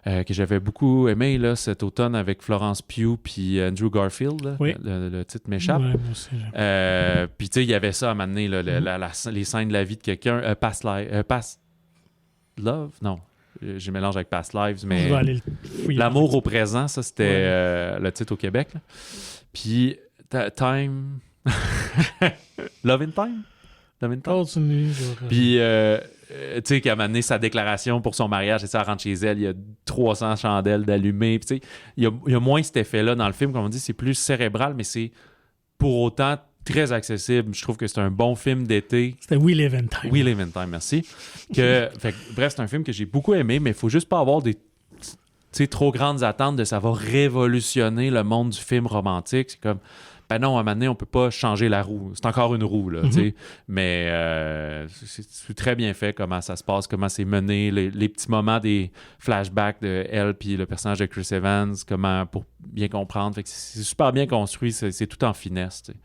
que j'avais beaucoup aimé là, cet automne avec Florence Pugh puis Andrew Garfield. Là, le titre m'échappe. Ouais, moi aussi, puis tu sais, il y avait ça à un moment donné, là, les scènes de la vie de quelqu'un. Past Love? Non. J'ai mélange avec Past Lives, mais L'amour au présent, ça, c'était le titre au Québec. Là. Puis Time... Love in Time? Love in Time? Puis... tu sais, qu'à un moment donné, sa déclaration pour son mariage, et ça, elle rentre chez elle, il y a 300 chandelles d'allumées. Puis, tu sais, il y a moins cet effet-là dans le film. Comme on dit, c'est plus cérébral, mais c'est pour autant très accessible. Je trouve que c'est un bon film d'été. C'était We Live in Time. We Live in Time, merci. Bref, c'est un film que j'ai beaucoup aimé, mais il faut juste pas avoir des trop grandes attentes de ça va révolutionner le monde du film romantique. C'est comme... ben non, à un moment donné, on peut pas changer la roue. C'est encore une roue, là, tu sais. Mais c'est très bien fait, comment ça se passe, comment c'est mené, les petits moments des flashbacks de elle puis le personnage de Chris Evans, comment, pour bien comprendre. Fait que c'est super bien construit, c'est tout en finesse, tu sais.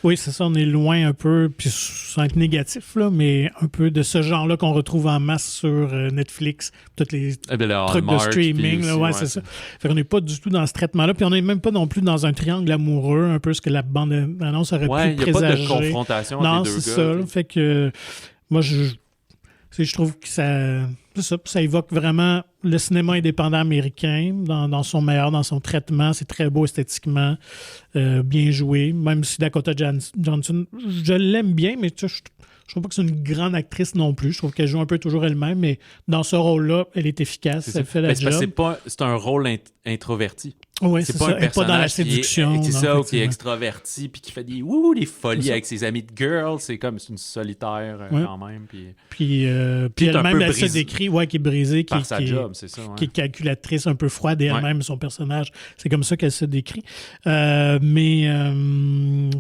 Oui, c'est ça, on est loin un peu, puis sans être négatif, là, mais un peu de ce genre-là qu'on retrouve en masse sur Netflix, tous les trucs de streaming. Là, ouais, c'est ça. Fait qu'on n'est pas du tout dans ce traitement-là, puis on n'est même pas non plus dans un triangle amoureux, un peu ce que la bande-annonce aurait pu présager. Il n'y a pas de confrontation entre les deux gars. Non, c'est ça. Là, fait que moi, je trouve que ça évoque vraiment le cinéma indépendant américain dans son meilleur, dans son traitement. C'est très beau esthétiquement, bien joué. Même si Dakota Johnson, je l'aime bien, mais tu sais, je trouve pas que c'est une grande actrice non plus. Je trouve qu'elle joue un peu toujours elle-même, mais dans ce rôle-là, elle est efficace. Elle fait la job. C'est un rôle introverti. Oui, c'est pas un personnage pas dans la séduction. C'est ça, qui est extraverti puis qui fait des folies avec ses amis de girl. C'est comme une solitaire quand même. Puis elle-même, elle se décrit qui est brisée, qui est calculatrice, un peu froide et elle-même, son personnage. C'est comme ça qu'elle se décrit. Mais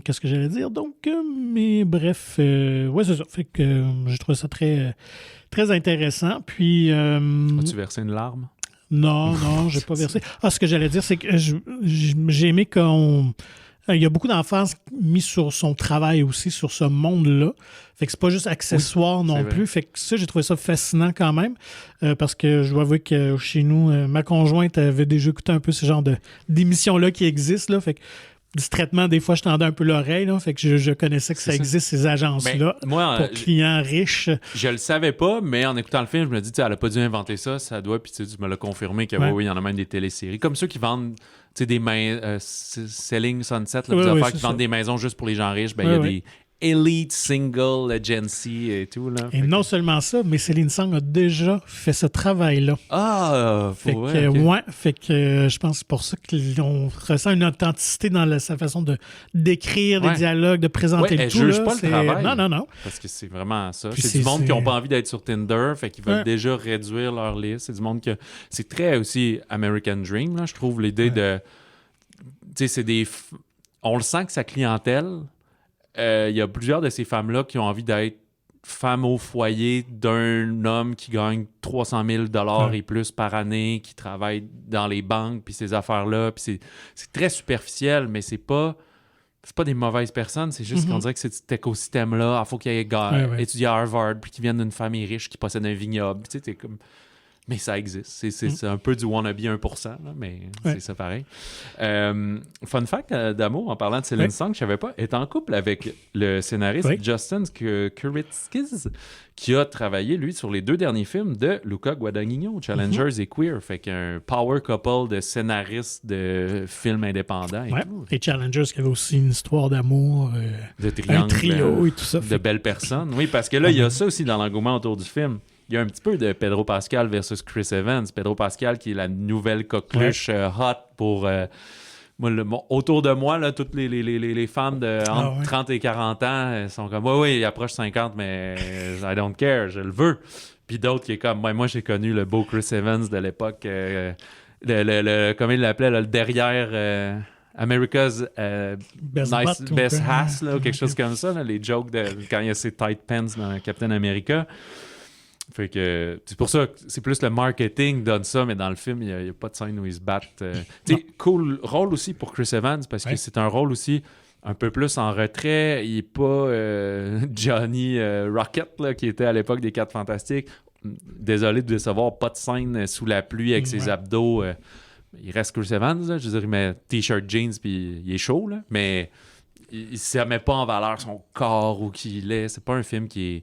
qu'est-ce que j'allais dire? Donc, mais bref, c'est ça. Fait que j'ai trouvé ça très, très intéressant. Puis... As-tu versé une larme? Non, j'ai pas versé. Ce que j'allais dire, c'est que j'ai aimé qu'on... Il y a beaucoup d'emphase mis sur son travail aussi, sur ce monde-là. Fait que c'est pas juste accessoire non plus. Vrai. Fait que ça, j'ai trouvé ça fascinant quand même. Parce que je dois avouer que chez nous, ma conjointe avait déjà écouté un peu ce genre d'émissions-là qui existent. Là. Fait que du traitement, des fois, je tendais un peu l'oreille. Là, fait que je connaissais que ça existe, ces agences-là, pour clients riches. Je le savais pas, mais en écoutant le film, je me dis, elle a pas dû inventer ça, ça doit, puis tu me l'as confirmé qu'il il y en a même des téléséries. Comme ceux qui vendent des Selling Sunset, qui vendent des maisons juste pour les gens riches, il y a des Elite Single Agency et tout. Là. Et non seulement ça, mais Céline Song a déjà fait ce travail-là. Fait que je pense que c'est pour ça qu'on ressent une authenticité dans sa façon de d'écrire des dialogues, de présenter le tout. Elle juge pas le travail. Non. Parce que c'est vraiment ça. Puis c'est du monde qui n'ont pas envie d'être sur Tinder, fait qu'ils veulent déjà réduire leur liste. C'est du monde que... C'est très aussi American Dream, là, je trouve, l'idée de... Tu sais, c'est des... On le sent que sa clientèle... Il y a plusieurs de ces femmes-là qui ont envie d'être femmes au foyer d'un homme qui gagne 300 000 $ et plus par année, qui travaille dans les banques, puis ces affaires-là. Puis c'est très superficiel, mais c'est pas des mauvaises personnes. C'est juste qu'on dirait que c'est cet écosystème-là. Il faut qu'il y ait étudié à Harvard, puis qu'ils viennent d'une famille riche qui possède un vignoble. Tu sais, t'es comme... Mais ça existe. C'est un peu du wannabe 1%, là, mais c'est ça pareil. Fun fact d'amour, en parlant de Céline Song, je savais pas, est en couple avec le scénariste Justin Kuritzkis, qui a travaillé, lui, sur les 2 derniers films de Luca Guadagnino, Challengers et Queer. Fait qu'un power couple de scénaristes de films indépendants. Et Challengers, qui avait aussi une histoire d'amour, de triangle, un trio et tout ça. De belles personnes. Oui, parce que là, il y a ça aussi dans l'engouement autour du film. Il y a un petit peu de Pedro Pascal versus Chris Evans. Pedro Pascal qui est la nouvelle coqueluche hot pour... autour de moi, là, toutes les femmes de entre 30 et 40 ans sont comme « Oui, il approche 50, mais I don't care, je le veux. » Puis d'autres qui est comme moi, j'ai connu le beau Chris Evans de l'époque, comment il l'appelait, le derrière... America's Best Ass, ou quelque chose comme ça, là, les jokes de quand il y a ses tight pants dans Captain America. Fait que c'est pour ça que c'est plus le marketing donne ça, mais dans le film, il n'y a pas de scène où ils se battent. Cool rôle aussi pour Chris Evans, parce que c'est un rôle aussi un peu plus en retrait. Il n'est pas Johnny Rocket, là, qui était à l'époque des 4 Fantastiques. Désolé de décevoir, pas de scène sous la pluie avec ses abdos. Il reste Chris Evans, là. Je veux dire, il met t-shirt jeans puis il est chaud, là. Mais il ne se met pas en valeur son corps ou qui il est. C'est pas un film qui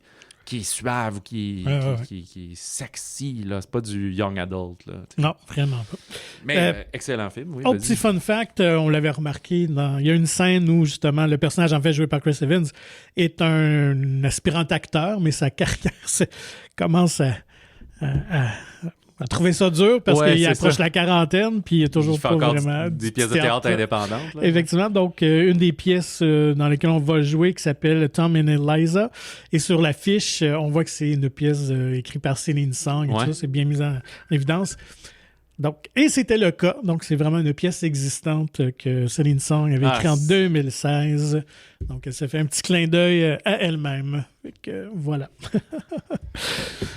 est suave ou qui est sexy, là. C'est pas du young adult, là. Non, vraiment pas. Mais excellent film, oui. Petit fun fact, on l'avait remarqué, il y a une scène où, justement, le personnage, en fait, joué par Chris Evans, est un aspirant acteur, mais sa carrière commence à trouver ça dur parce qu'il approche la quarantaine puis il est toujours pas vraiment des pièces de théâtre indépendantes. Là. Effectivement. Donc, une des pièces dans lesquelles on va jouer qui s'appelle Tom and Eliza. Et sur l'affiche, on voit que c'est une pièce écrite par Céline Song. Et tout ça, c'est bien mis en évidence. Donc, et c'était le cas. Donc, c'est vraiment une pièce existante que Céline Song avait écrite en 2016. Donc, elle s'est fait un petit clin d'œil à elle-même. Fait que, voilà. Tu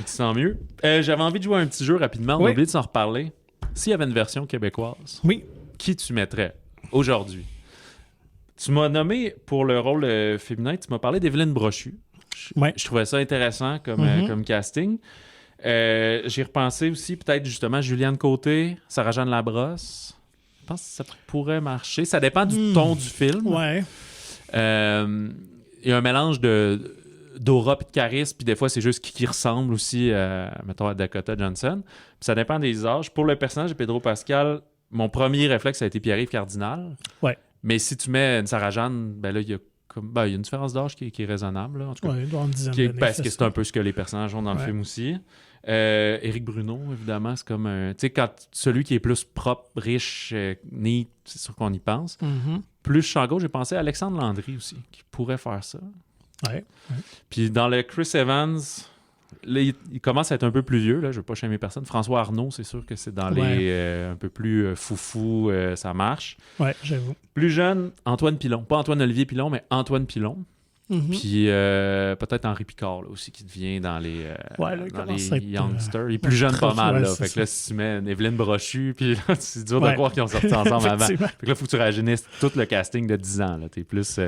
sens mieux. J'avais envie de jouer à un petit jeu rapidement. On a oublié de s'en reparler. S'il y avait une version québécoise, qui tu mettrais aujourd'hui? Tu m'as nommé pour le rôle féminin, tu m'as parlé d'Evelyne Brochu. Je trouvais ça intéressant comme casting. J'ai repensé aussi peut-être justement Juliane Côté, Sarah-Jeanne Labrosse. Je pense que ça pourrait marcher. Ça dépend du ton du film. Ouais. Il y a un mélange d'aura et de charisme, puis des fois c'est juste qui ressemble aussi mettons à Dakota Johnson. Puis ça dépend des âges. Pour le personnage de Pedro Pascal, mon premier réflexe a été Pierre-Yves Cardinal. Ouais. Mais si tu mets une Sarah-Jeanne, ben là il y a une différence d'âge qui est raisonnable, là, en tout cas. Ouais, dans une dizaine d'années, parce que c'est un peu ce que les personnages ont dans le film aussi. Éric Bruno, évidemment, c'est comme un... Tu sais, quand celui qui est plus propre, riche, neat, c'est sûr qu'on y pense. Plus champ gauche, j'ai pensé à Alexandre Landry aussi, qui pourrait faire ça. Ouais. Puis dans le Chris Evans, là, il commence à être un peu plus vieux, là, je veux pas chômer personne. François Arnault, c'est sûr que c'est dans les un peu plus foufou, ça marche. Ouais, j'avoue. Plus jeune, Antoine Pilon. Pas Antoine-Olivier Pilon, mais Antoine Pilon. Puis peut-être Henri Picard là, aussi qui devient dans les youngsters. Il est plus jeune pas mal. Là. Fait que là, si tu mets une Evelyne Brochu, puis là, c'est dur de croire qu'ils ont sorti ensemble avant. Fait que là, il faut que tu rajeunisses tout le casting de 10 ans. T'es plus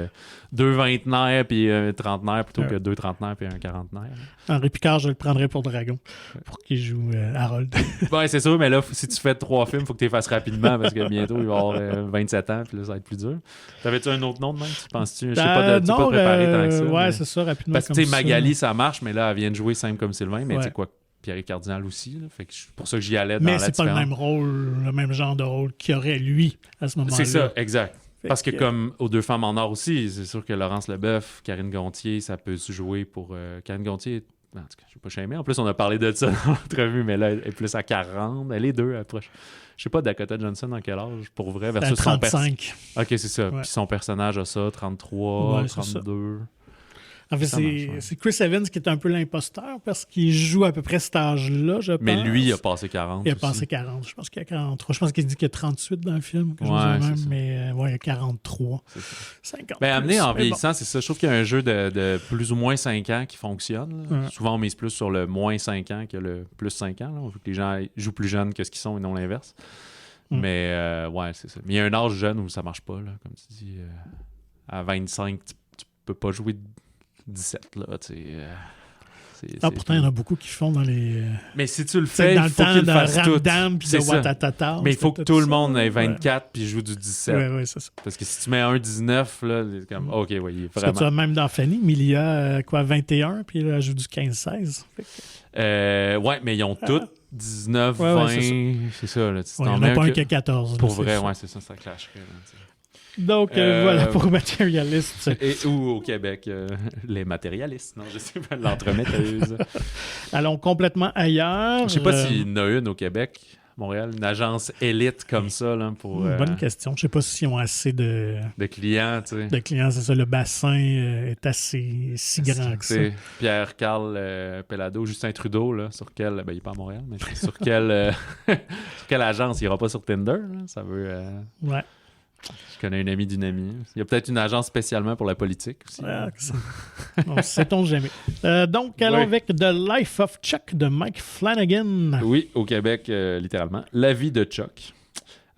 2 vingtenaires puis un trentenaire plutôt que 2 trentenaires puis un quarantenaire. Henri Picard, je le prendrais pour Dragon, pour qu'il joue Harold. Ouais, c'est sûr, mais là, si tu fais 3 films, il faut que tu les fasses rapidement parce que bientôt, il va avoir 27 ans, puis là, ça va être plus dur. T'avais-tu un autre nom de même, tu penses-tu? Je sais pas, tu pas préparé tant que ça. Ouais, mais... c'est ça, rapidement. Parce que, tu sais, Magali, ça marche, mais là, elle vient de jouer simple comme Sylvain, mais tu sais quoi, Pierre Cardinal aussi. Là, fait que c'est pour ça que j'y allais dans la différence. Mais c'est pas le même rôle, le même genre de rôle qu'il y aurait lui à ce moment-là. C'est ça, exact. Parce que comme aux Deux femmes en or aussi, c'est sûr que Laurence Leboeuf, Karine Gontier, ça peut se jouer pour... Karine Gontier, en tout cas, je ne vais pas chimer. En plus, on a parlé de ça dans l'entrevue, mais là, elle est plus à 40. Elle est deux approche. Je sais pas, Dakota Johnson, dans quel âge, pour vrai, versus 35. OK, c'est ça. Puis son personnage a ça, 33, 32... En fait, c'est Chris Evans qui est un peu l'imposteur parce qu'il joue à peu près cet âge-là, je pense. Mais lui, il a passé 40. Il a passé 40. Je pense qu'il y a 43. Je pense qu'il dit qu'il y a 38 dans le film. Ouais, c'est ça. Mais il y a 43. 50. Ben, amené en vieillissant, c'est ça. Je trouve qu'il y a un jeu de plus ou moins 5 ans qui fonctionne. Souvent, on mise plus sur le moins 5 ans que le plus 5 ans. Là. On veut que les gens jouent plus jeunes que ce qu'ils sont et non l'inverse. Mais ouais, c'est ça. Mais il y a un âge jeune où ça marche pas. Là. Comme tu dis, à 25, tu peux pas jouer 17, là, tu sais. Pourtant, il y en a beaucoup qui font dans les... Mais si tu le fais, il faut qu'ils le fassent tout. C'est ça. Mais il faut que tout le monde ait 24 puis joue du 17. Oui, c'est ça. Parce que si tu mets un 19, là, c'est comme, OK, oui, vraiment... Parce que tu as même dans Fanny, Milia, 21, puis là, elle joue du 15-16. Ouais, mais ils ont tous 19, 20, c'est ça. Là, il n'y en a pas un qui a 14. Pour vrai, ouais, c'est ça clasherait. Donc, voilà pour Matérialiste. Ou au Québec, les matérialistes. Non, je sais pas, l'entremetteuse. Allons complètement ailleurs. Je sais pas s'il y en a une au Québec, Montréal, une agence élite comme ça. Là, pour, bonne question. Je sais pas s'ils ont assez de clients. Tu sais. De clients, c'est ça. Le bassin est assez si grand que ça. Pierre-Carl Pellado, Justin Trudeau, là, sur quel... Ben, il n'est pas à Montréal, mais sur quelle agence? Il n'ira pas sur Tinder. Là, ça veut... Ouais. Je connais une amie d'une amie. Il y a peut-être une agence spécialement pour la politique aussi. On sait-on jamais. Donc, allons avec The Life of Chuck de Mike Flanagan. Oui, au Québec, littéralement. La vie de Chuck.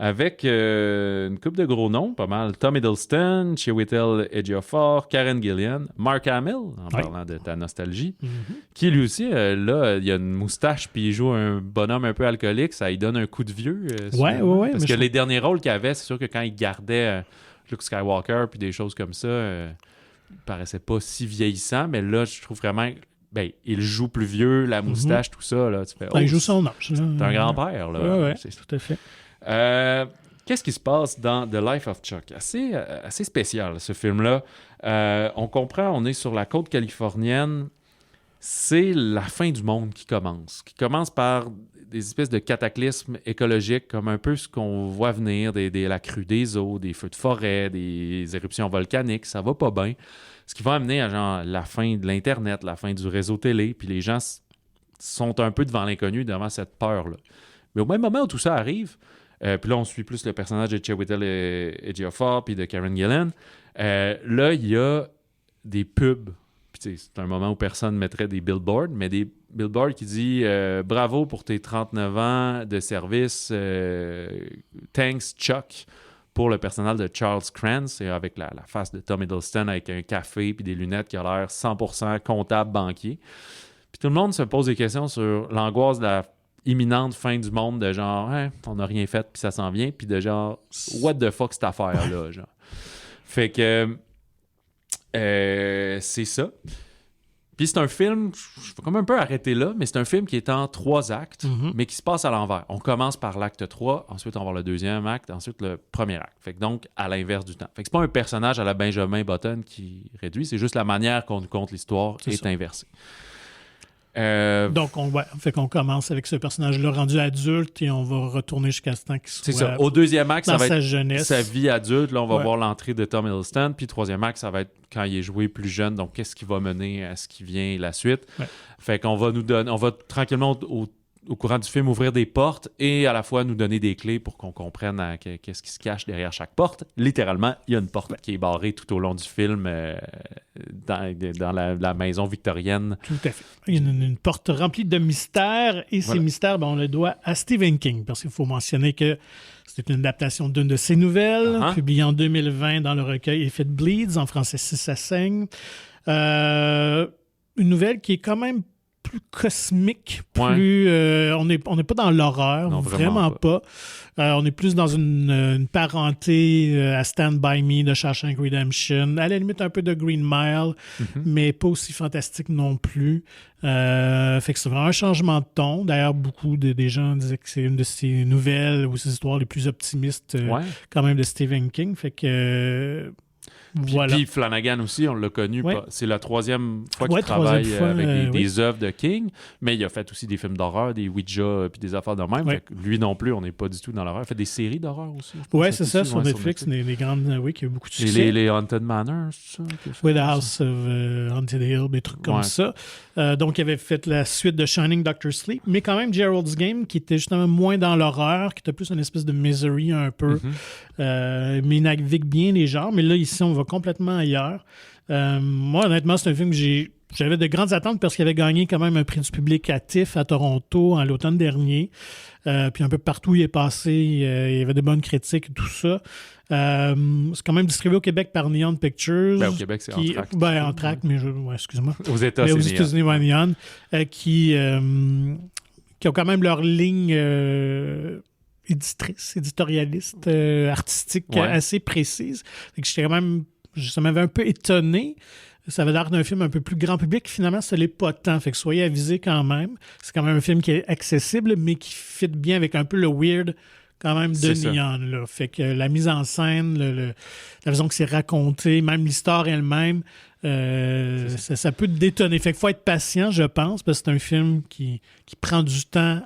Avec une couple de gros noms, pas mal. Tom Hiddleston, Chiwetel Ejiofor, Karen Gillan, Mark Hamill, en parlant de ta nostalgie, qui lui aussi, là, il a une moustache puis il joue un bonhomme un peu alcoolique, ça lui donne un coup de vieux. Ouais. Parce que les derniers rôles qu'il avait, c'est sûr que quand il gardait Luke Skywalker puis des choses comme ça, il paraissait pas si vieillissant, mais là, je trouve vraiment... Ben, il joue plus vieux, la moustache, tout ça, là, tu fais... il joue son âge. C'est un grand-père, là. Ouais, tout à fait. Qu'est-ce qui se passe dans The Life of Chuck? Assez spécial, ce film-là. On comprend, on est sur la côte californienne. C'est la fin du monde qui commence par des espèces de cataclysmes écologiques, comme un peu ce qu'on voit venir, la crue des eaux, des feux de forêt, des éruptions volcaniques. Ça va pas bien. Ce qui va amener à genre, la fin de l'Internet, la fin du réseau télé, puis les gens sont un peu devant l'inconnu, devant cette peur-là. Mais au même moment où tout ça arrive, puis là, on suit plus le personnage de Chiwetel Ejiofor puis de Karen Gillan. Là, il y a des pubs. Puis c'est un moment où personne mettrait des billboards, mais des billboards qui disent bravo pour tes 39 ans de service, thanks Chuck, pour le personnage de Charles Krantz, avec la face de Tom Hiddleston avec un café puis des lunettes qui a l'air 100% comptable banquier. Puis tout le monde se pose des questions sur l'angoisse de la imminente fin du monde, de genre on n'a rien fait puis ça s'en vient, puis de genre what the fuck cette affaire-là, genre. Fait que c'est ça. Puis c'est un film, je vais quand même un peu arrêter là, mais c'est un film qui est en 3 actes, mais qui se passe à l'envers. On commence par l'acte 3, ensuite on va voir le 2e acte, ensuite le premier acte. Fait que donc, à l'inverse du temps. Fait que c'est pas un personnage à la Benjamin Button qui réduit, c'est juste la manière qu'on nous conte l'histoire est inversée. Donc, fait qu'on commence avec ce personnage-là rendu adulte et on va retourner jusqu'à ce temps qu'il soit. C'est ça. Au 2e acte, ça va être jeunesse. Sa vie adulte. Là, on va voir l'entrée de Tom Hiddleston. Puis 3e acte, ça va être quand il est joué plus jeune. Donc, qu'est-ce qui va mener à ce qui vient et la suite. Ouais. Fait qu'on va on va tranquillement au courant du film ouvrir des portes et à la fois nous donner des clés pour qu'on comprenne qu'est-ce qui se cache derrière chaque porte. Littéralement, il y a une porte qui est barrée tout au long du film dans la maison victorienne. Tout à fait. Il y a une porte remplie de mystères et ces mystères, on le doit à Stephen King parce qu'il faut mentionner que c'est une adaptation d'une de ses nouvelles, publiée en 2020 dans le recueil If It Bleeds, en français Si ça saigne. Une nouvelle qui est quand même plus cosmique, plus on n'est pas dans l'horreur, non, vraiment pas. On est plus dans une parenté à Stand By Me de Shawshank Redemption, à la limite un peu de Green Mile, mais pas aussi fantastique non plus. Fait que c'est vraiment un changement de ton. D'ailleurs, beaucoup des gens disaient que c'est une de ces nouvelles ou ces histoires les plus optimistes quand même de Stephen King. Fait que Puis Flanagan aussi, on l'a connu. C'est la 3e fois qu'il travaille avec des œuvres de King, mais il a fait aussi des films d'horreur, des Ouija, puis des affaires de même. Fait que lui non plus, on n'est pas du tout dans l'horreur. Il fait des séries d'horreur aussi. Oui, c'est ça, sur Netflix, des grandes, qui a eu beaucoup de succès. Les Haunted Manor, c'est ça? Oui, The House of Haunted Hill, des trucs comme ça. Donc, il avait fait la suite de Shining Dr. Sleep, mais quand même Gerald's Game, qui était justement moins dans l'horreur, qui était plus une espèce de misery un peu, mais il navigue bien les genres. Mais là, ici, on va complètement ailleurs. Moi, honnêtement, c'est un film que j'avais de grandes attentes parce qu'il avait gagné quand même un prix du public à TIFF à Toronto en l'automne dernier. Puis un peu partout où il est passé, il y avait de bonnes critiques et tout ça. C'est quand même distribué au Québec par Neon Pictures. Au Québec, c'est Entracte. Entracte, mais excuse-moi. Aux États-Unis, Neon. Qui ont quand même leur ligne éditorialiste, artistique assez précise. Fait que j'étais quand même... Ça m'avait un peu étonné. Ça avait l'air d'un film un peu plus grand public. Finalement, ça ne l'est pas tant. Fait que soyez avisés quand même. C'est quand même un film qui est accessible, mais qui fit bien avec un peu le weird quand même de Neon. Là. Fait que la mise en scène, la façon que c'est raconté, même l'histoire elle-même, ça peut détonner. Fait qu'il faut être patient, je pense, parce que c'est un film qui prend du temps...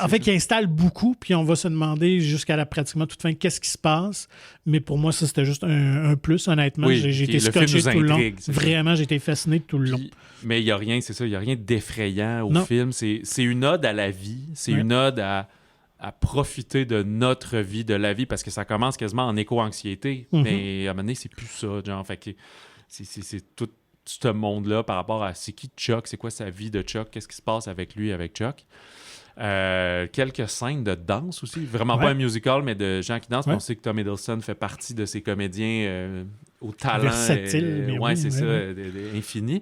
En fait, qui installe beaucoup, puis on va se demander jusqu'à la pratiquement toute fin qu'est-ce qui se passe. Mais pour moi, ça, c'était juste un plus, honnêtement. Oui, j'ai été scotché tout le long. Vraiment, j'ai été fasciné tout le long. Mais il n'y a rien, c'est ça, il n'y a rien d'effrayant au film. C'est une ode à la vie. C'est une ode à profiter de notre vie, de la vie, parce que ça commence quasiment en éco-anxiété. Mais à un moment donné, c'est plus ça. Genre, fait que c'est tout ce monde-là par rapport à c'est qui Chuck, c'est quoi sa vie de Chuck, qu'est-ce qui se passe avec lui, avec Chuck. Quelques scènes de danse aussi, vraiment pas un musical, mais de gens qui dansent. On sait que Tom Hiddleston fait partie de ces comédiens au talent versatile, infini.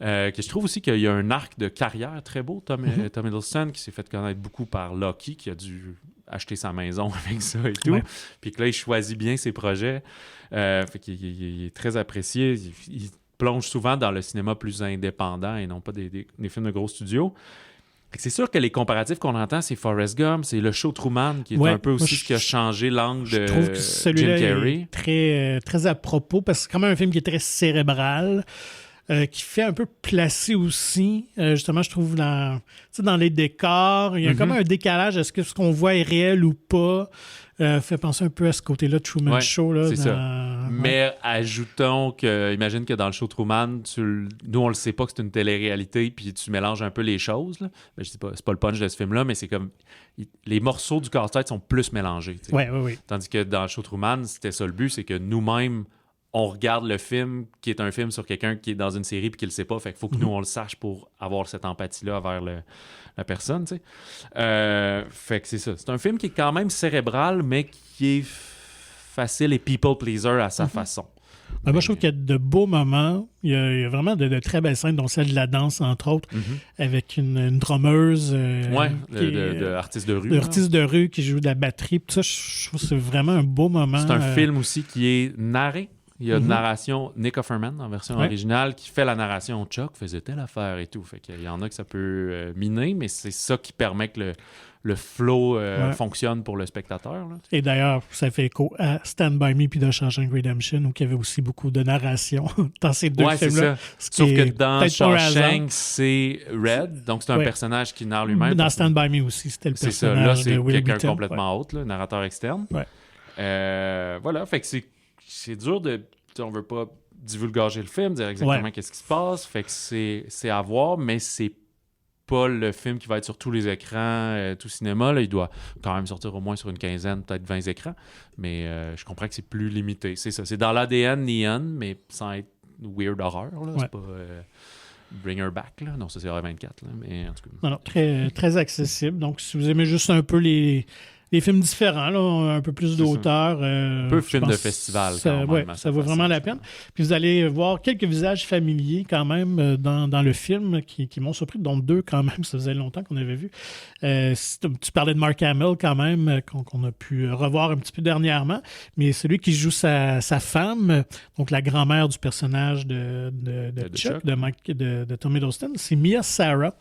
Que je trouve aussi qu'il y a un arc de carrière très beau, Tom Hiddleston, qui s'est fait connaître beaucoup par Lucky, qui a dû acheter sa maison avec ça et tout. Puis que là, il choisit bien ses projets. Fait qu'il est très apprécié. Il plonge souvent dans le cinéma plus indépendant et non pas des films de gros studios. C'est sûr que les comparatifs qu'on entend, c'est Forrest Gump, c'est le show Truman, qui est un peu aussi ce qui a changé l'angle de trouve que celui-là Jim Carrey. Est très, très à propos, parce que c'est quand même un film qui est très cérébral. qui fait un peu placer aussi, justement, je trouve, dans les décors. Il y a comme un décalage. Est-ce que ce qu'on voit est réel ou pas? Fait penser un peu à ce côté-là de Truman Show. Là, c'est ça. Mais ajoutons que, imagine que dans le show Truman, nous, on le sait pas que c'est une télé-réalité, puis tu mélanges un peu les choses. Là. Ben, je sais pas, c'est pas le punch de ce film-là, mais c'est comme... Les morceaux du casse-tête sont plus mélangés. Oui. Tandis que dans le show Truman, c'était ça le but, c'est que nous-mêmes, on regarde le film qui est un film sur quelqu'un qui est dans une série puis qui le sait pas. Fait qu'il faut que nous, on le sache pour avoir cette empathie-là envers la personne, tu sais. Fait que c'est ça. C'est un film qui est quand même cérébral, mais qui est facile et people pleaser à sa façon. Moi, je trouve qu'il y a de beaux moments. Il y a vraiment de très belles scènes, dont celle de la danse, entre autres, avec une drummeuse. Artiste de rue. Artiste de rue qui joue de la batterie. Tout ça, je trouve que c'est vraiment un beau moment. C'est un film aussi qui est narré. Il y a une narration, Nick Offerman, en version originale, qui fait la narration. Chuck faisait telle affaire et tout. Fait qu'il y en a que ça peut miner, mais c'est ça qui permet que le flow fonctionne pour le spectateur. Là. Et d'ailleurs, ça fait écho à Stand By Me puis The Shawshank Redemption, où il y avait aussi beaucoup de narration dans ces deux films-là. Sauf que dans Shawshank, c'est Red, donc c'est un personnage qui narre lui-même. Dans Stand By Me aussi, c'était le personnage de Will Wheaton. Là, c'est quelqu'un complètement autre, là, narrateur externe. Voilà, fait que c'est dur de... On veut pas divulgager le film, dire exactement qu'est-ce qui se passe. Fait que c'est à voir, mais c'est pas le film qui va être sur tous les écrans, tout cinéma. Là, il doit quand même sortir au moins sur une quinzaine, peut-être 20 écrans. Mais je comprends que c'est plus limité. C'est ça. C'est dans l'ADN Neon, mais sans être weird horror. Là. C'est pas Bring Her Back. Là. Non, ça c'est R24. Là. Mais en tout cas... Non, très, très accessible. Donc, si vous aimez juste un peu les films différents, là, un peu plus d'auteur. Un peu film de festival. Ça vaut vraiment la peine. Puis vous allez voir quelques visages familiers quand même dans le film qui m'ont surpris, dont deux quand même, ça faisait longtemps qu'on avait vu. Tu parlais de Mark Hamill quand même, qu'on a pu revoir un petit peu dernièrement, mais celui qui joue sa femme, donc la grand-mère du personnage de Chuck, de Tom Hiddleston, c'est Mia Sara,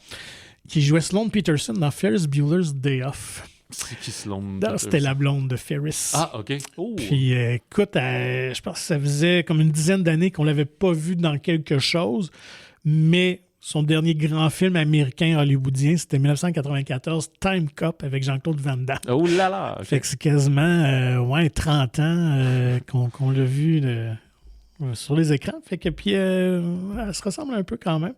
qui jouait Sloane Peterson dans Ferris Bueller's Day Off. C'est qui Sloane? C'était la blonde de Ferris. Ah, OK. Oh. Puis, écoute, je pense que ça faisait comme une dizaine d'années qu'on l'avait pas vue dans quelque chose, mais son dernier grand film américain hollywoodien, c'était 1994, Time Cop, avec Jean-Claude Van Damme. Oh là là! Okay. Fait que c'est quasiment 30 ans qu'on l'a vu sur les écrans. Fait que puis elle se ressemble un peu quand même.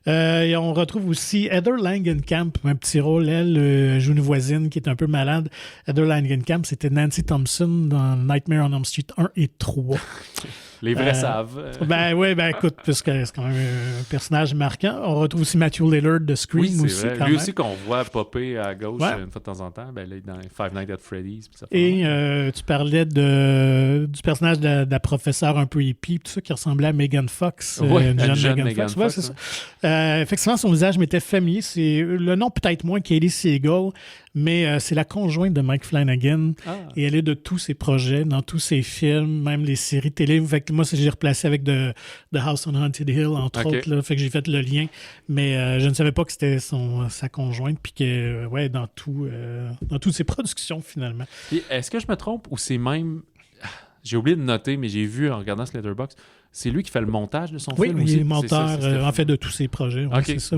Et on retrouve aussi Heather Langenkamp, un petit rôle. Elle joue une voisine qui est un peu malade. Heather Langenkamp, c'était Nancy Thompson dans Nightmare on Elm Street 1 et 3. Les vrais savent. Écoute, puisque c'est quand même un personnage marquant. On retrouve aussi Matthew Lillard de Scream aussi. Vrai. Lui aussi qu'on voit popper à gauche une fois de temps en temps. Ben, là, dans Five Nights at Freddy's. Et tu parlais du personnage de la professeure un peu hippie, tout ça, qui ressemblait à Megan Fox. Une jeune Megan Fox. Ouais, c'est ça. Effectivement, son visage m'était familier. C'est le nom peut-être moins Katie Sagal, mais c'est la conjointe de Mike Flanagan. Ah. Et elle est de tous ses projets, dans tous ses films, même les séries télé. Fait que moi, j'ai replacé avec The House on Haunted Hill, entre autres. Là, fait que j'ai fait le lien. Mais je ne savais pas que c'était sa conjointe, puis que, dans toutes ses productions, finalement. Et est-ce que je me trompe ou c'est même... J'ai oublié de noter, mais j'ai vu en regardant ce Letterboxd, c'est lui qui fait le montage de son film aussi? Oui, il est monteur, en fait, de tous ses projets. Ouais, c'est ça,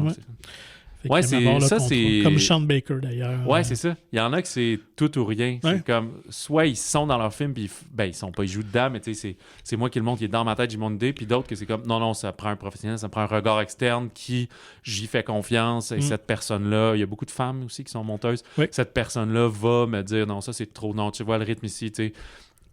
Ouais, c'est comme Sean Baker d'ailleurs. Ouais, c'est ça. Il y en a que c'est tout ou rien. C'est comme soit ils sont dans leur film puis ils jouent dedans, mais tu sais c'est moi qui le montre, il est dans ma tête, j'ai mon idée, puis d'autres que c'est comme non, ça prend un professionnel, ça prend un regard externe qui j'y fais confiance et cette personne-là, il y a beaucoup de femmes aussi qui sont monteuses. Cette personne-là va me dire non, ça c'est trop, non, tu vois le rythme ici, tu sais.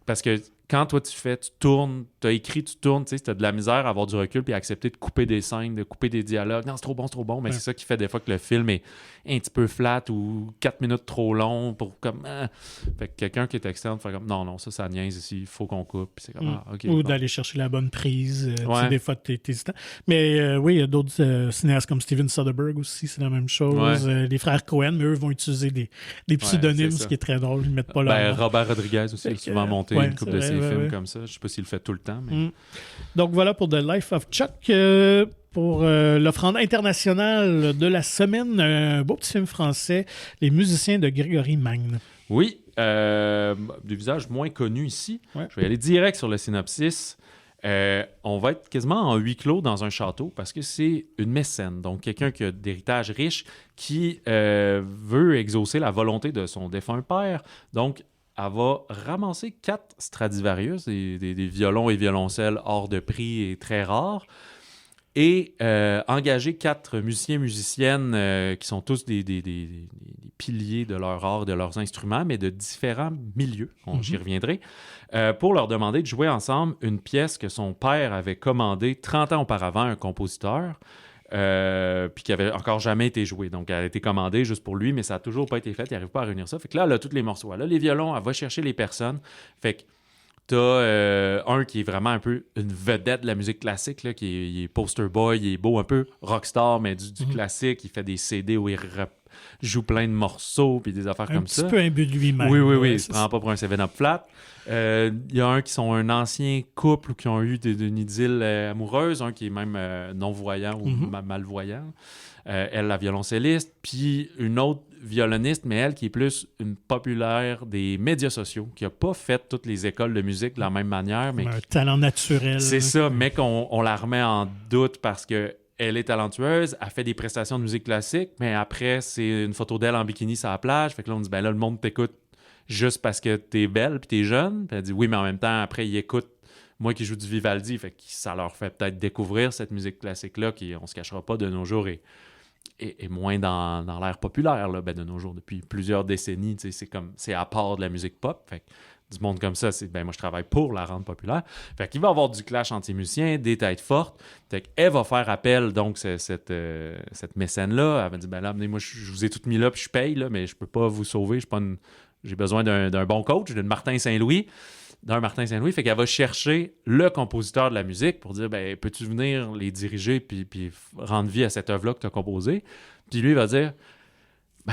Parce que quand toi tu tournes, tu as écrit, tu tournes, tu as de la misère à avoir du recul puis à accepter de couper des scènes, de couper des dialogues. Non, c'est trop bon. Mais c'est ça qui fait des fois que le film est un petit peu flat ou 4 minutes trop long pour comme... Fait que quelqu'un qui est externe fait comme non, ça niaise ici, il faut qu'on coupe. Puis c'est comme, ou d'aller chercher la bonne prise. Des fois, tu es hésitant. Mais oui, il y a d'autres cinéastes comme Steven Soderbergh aussi, c'est la même chose. Les frères Cohen, mais eux vont utiliser des pseudonymes, ce qui est très drôle. Ils ne mettent pas leur... Robert Rodriguez aussi a souvent monté une couple de ses films comme ça. Je ne sais pas s'il le fait tout le temps. Mais... Donc voilà pour The Life of Chuck. Pour l'offrande internationale de la semaine, un beau petit film français, Les musiciens de Grégory Magne. Oui, des visages moins connus ici. Je vais aller direct sur le synopsis. On va être quasiment en huis clos dans un château parce que c'est une mécène, donc quelqu'un qui a d'héritage riche qui veut exaucer la volonté de son défunt père. Donc, elle va ramasser 4 Stradivarius, des violons et violoncelles hors de prix et très rares, et engager 4 musiciennes qui sont tous des piliers de leur art, de leurs instruments, mais de différents milieux, j'y reviendrai, pour leur demander de jouer ensemble une pièce que son père avait commandée 30 ans auparavant à un compositeur, puis qui avait encore jamais été jouée. Donc, elle a été commandée juste pour lui, mais ça n'a toujours pas été fait. Il n'arrive pas à réunir ça. Fait que là, elle a tous les morceaux. Elle a les violons, elle va chercher les personnes. Fait que t'as un qui est vraiment un peu une vedette de la musique classique, là, il est poster boy, il est beau, un peu rockstar, mais du classique. Il fait des CD où il joue plein de morceaux puis des affaires comme ça. Un petit peu imbu de lui-même. Oui, il se prend pas pour un 7-Up flat. Il y a un qui sont un ancien couple ou qui ont eu une idylle amoureuse, un qui est même non-voyant ou malvoyant. Elle, la violoncelliste, puis une autre violoniste, mais elle qui est plus une populaire des médias sociaux, qui n'a pas fait toutes les écoles de musique de la même manière. Mais un talent naturel. C'est ça, mais qu'on la remet en doute parce que elle est talentueuse, elle fait des prestations de musique classique, mais après, c'est une photo d'elle en bikini sur la plage. Fait que là, on dit, ben là, le monde t'écoute juste parce que t'es belle puis t'es jeune. Puis elle dit, oui, mais en même temps, après, ils écoutent moi qui joue du Vivaldi. Fait que ça leur fait peut-être découvrir cette musique classique-là qui, on se cachera pas, de nos jours, est moins dans l'ère populaire là, de nos jours. Depuis plusieurs décennies, c'est à part de la musique pop. Fait que du monde comme ça, moi je travaille pour la rendre populaire. Fait qu'il va y avoir du clash entre les musiciens, des têtes fortes. Fait qu'elle va faire appel, donc, cette mécène-là. Elle va dire, là, moi je vous ai tout mis là, puis je paye, là, mais je peux pas vous sauver. J'ai besoin d'un bon coach, d'un Martin Saint-Louis. Fait qu'elle va chercher le compositeur de la musique pour dire, peux-tu venir les diriger puis rendre vie à cette œuvre-là que tu as composée? Puis lui, il va dire,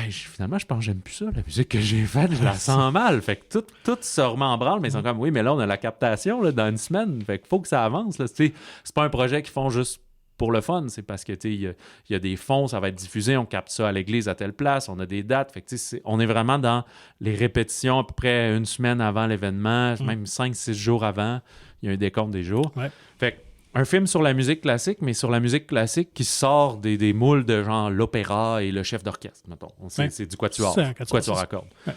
finalement, je pense que j'aime plus ça, la musique que j'ai faite, je la sens mal. Fait que tout se remet en branle, mais ils sont comme, oui, mais là, on a la captation là, dans une semaine, fait qu'il faut que ça avance. Là. C'est pas un projet qu'ils font juste pour le fun, c'est parce que il y a des fonds, ça va être diffusé, on capte ça à l'église à telle place, on a des dates. Fait que, on est vraiment dans les répétitions à peu près une semaine avant l'événement, même 5-6 jours avant, il y a un décompte des jours. Ouais. Fait que, un film sur la musique classique, mais sur la musique classique qui sort des moules de genre l'opéra et le chef d'orchestre, mettons. C'est du quatuor à cordes. Ouais.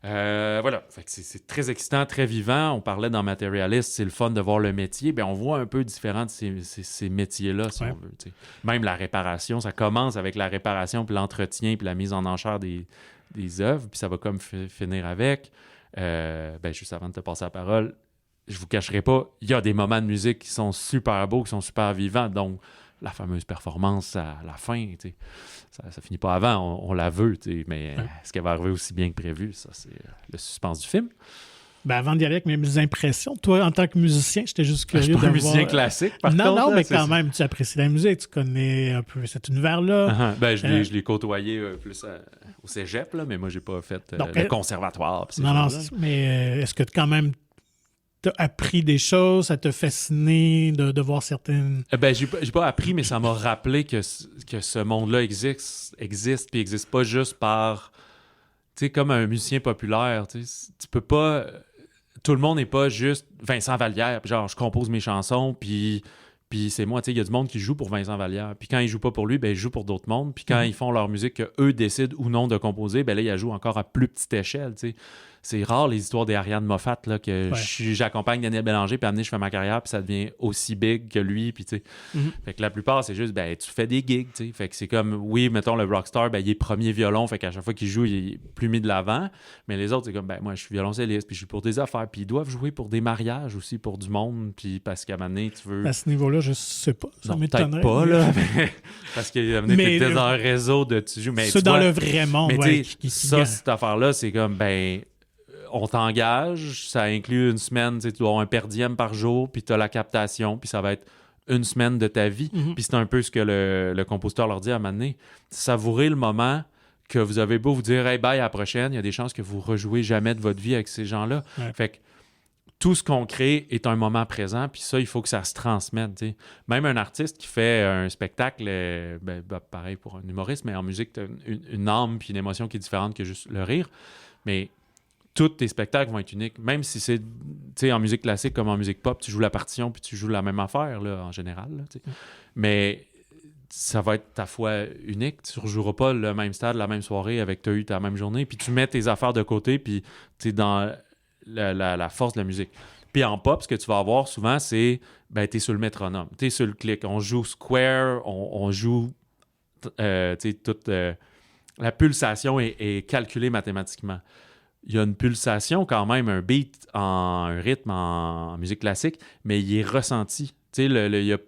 Voilà, fait que c'est très excitant, très vivant. On parlait dans Materialist, c'est le fun de voir le métier. On voit un peu différent de ces métiers-là, si on veut. T'sais. Même la réparation, ça commence avec la réparation, puis l'entretien, puis la mise en enchère des œuvres, puis ça va comme finir avec. Juste avant de te passer la parole, je vous cacherai pas, il y a des moments de musique qui sont super beaux, qui sont super vivants, donc la fameuse performance à la fin, ça finit pas avant, on la veut, mais est-ce qu'elle va arriver aussi bien que prévu? Ça, c'est le suspense du film. Avant d'y aller avec mes impressions, toi, en tant que musicien, j'étais juste curieux de voir... un musicien classique, par contre. Non, mais quand même, tu apprécies la musique, tu connais un peu cet univers-là. Je l'ai côtoyé plus au cégep, là, mais moi, j'ai pas fait le conservatoire. Mais est-ce que quand même... T'as appris des choses, ça t'a fasciné de voir certaines... J'ai pas appris, mais ça m'a rappelé que ce monde-là existe, puis existe pas juste par... Tu sais, comme un musicien populaire, tu peux pas... Tout le monde n'est pas juste Vincent Vallière, puis genre, je compose mes chansons, puis c'est moi, tu sais, il y a du monde qui joue pour Vincent Vallière, puis quand il joue pas pour lui, il joue pour d'autres mondes, puis quand ils font leur musique qu'eux décident ou non de composer, là, ils la jouent encore à plus petite échelle, tu sais. C'est rare les histoires des Ariane Moffat là, que j'accompagne Daniel Bélanger, puis amener je fais ma carrière, puis ça devient aussi big que lui, puis tu sais. Fait que la plupart, c'est juste, tu fais des gigs, tu sais. Fait que c'est comme, oui, mettons, le rockstar, il est premier violon, fait qu'à chaque fois qu'il joue, il est plus mis de l'avant. Mais les autres, c'est comme, moi, je suis violoncelliste, puis je suis pour des affaires, puis ils doivent jouer pour des mariages aussi, pour du monde, puis parce qu'à un moment donné, tu veux... À ce niveau-là, je sais pas. Ça m'étonnerait. Peut-être pas, là, parce qu'il y a t'es dans un réseau de... Tu joues, mais c'est dans le vrai monde, mais cette affaire-là, c'est comme, on t'engage, ça inclut une semaine, tu dois avoir un per diem par jour, puis tu as la captation, puis ça va être une semaine de ta vie. Puis c'est un peu ce que le compositeur leur dit à un moment donné. Savourez le moment que vous avez beau vous dire « Hey, bye, à la prochaine », il y a des chances que vous rejouez jamais de votre vie avec ces gens-là. Ouais. Fait que tout ce qu'on crée est un moment présent, puis ça, il faut que ça se transmette. T'sais. Même un artiste qui fait un spectacle, pareil pour un humoriste, mais en musique, tu as une âme puis une émotion qui est différente que juste le rire. Mais tous tes spectacles vont être uniques. Même si c'est, tu sais, en musique classique comme en musique pop, tu joues la partition puis tu joues la même affaire, là, en général. Là, tu sais. Mais ça va être ta fois unique. Tu ne rejoueras pas le même stade, la même soirée avec tu as eu ta même journée. Puis tu mets tes affaires de côté puis tu es dans la force de la musique. Puis en pop, ce que tu vas avoir souvent, c'est tu es sur le métronome, tu es sur le clic. On joue square, on joue toute la pulsation est calculée mathématiquement. Il y a une pulsation quand même, un beat, un rythme en musique classique, mais il est ressenti. Tu sais,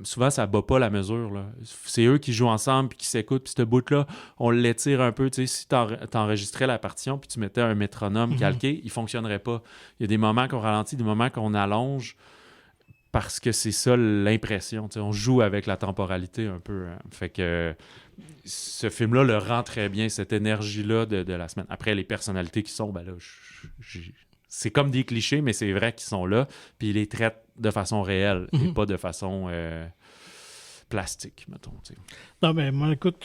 souvent, ça ne bat pas la mesure. Là. C'est eux qui jouent ensemble puis qui s'écoutent. Puis ce bout-là, on l'étire un peu. Tu sais, si tu enregistrais la partition puis tu mettais un métronome calqué, il ne fonctionnerait pas. Il y a des moments qu'on ralentit, des moments qu'on allonge parce que c'est ça l'impression. Tu sais, on joue avec la temporalité un peu. Hein. Fait que ce film-là le rend très bien, cette énergie-là de la semaine. Après, les personnalités qui sont, là, c'est comme des clichés, mais c'est vrai qu'ils sont là, puis ils les traitent de façon réelle et pas de façon plastique, mettons. T'sais. Non, mais moi, écoute,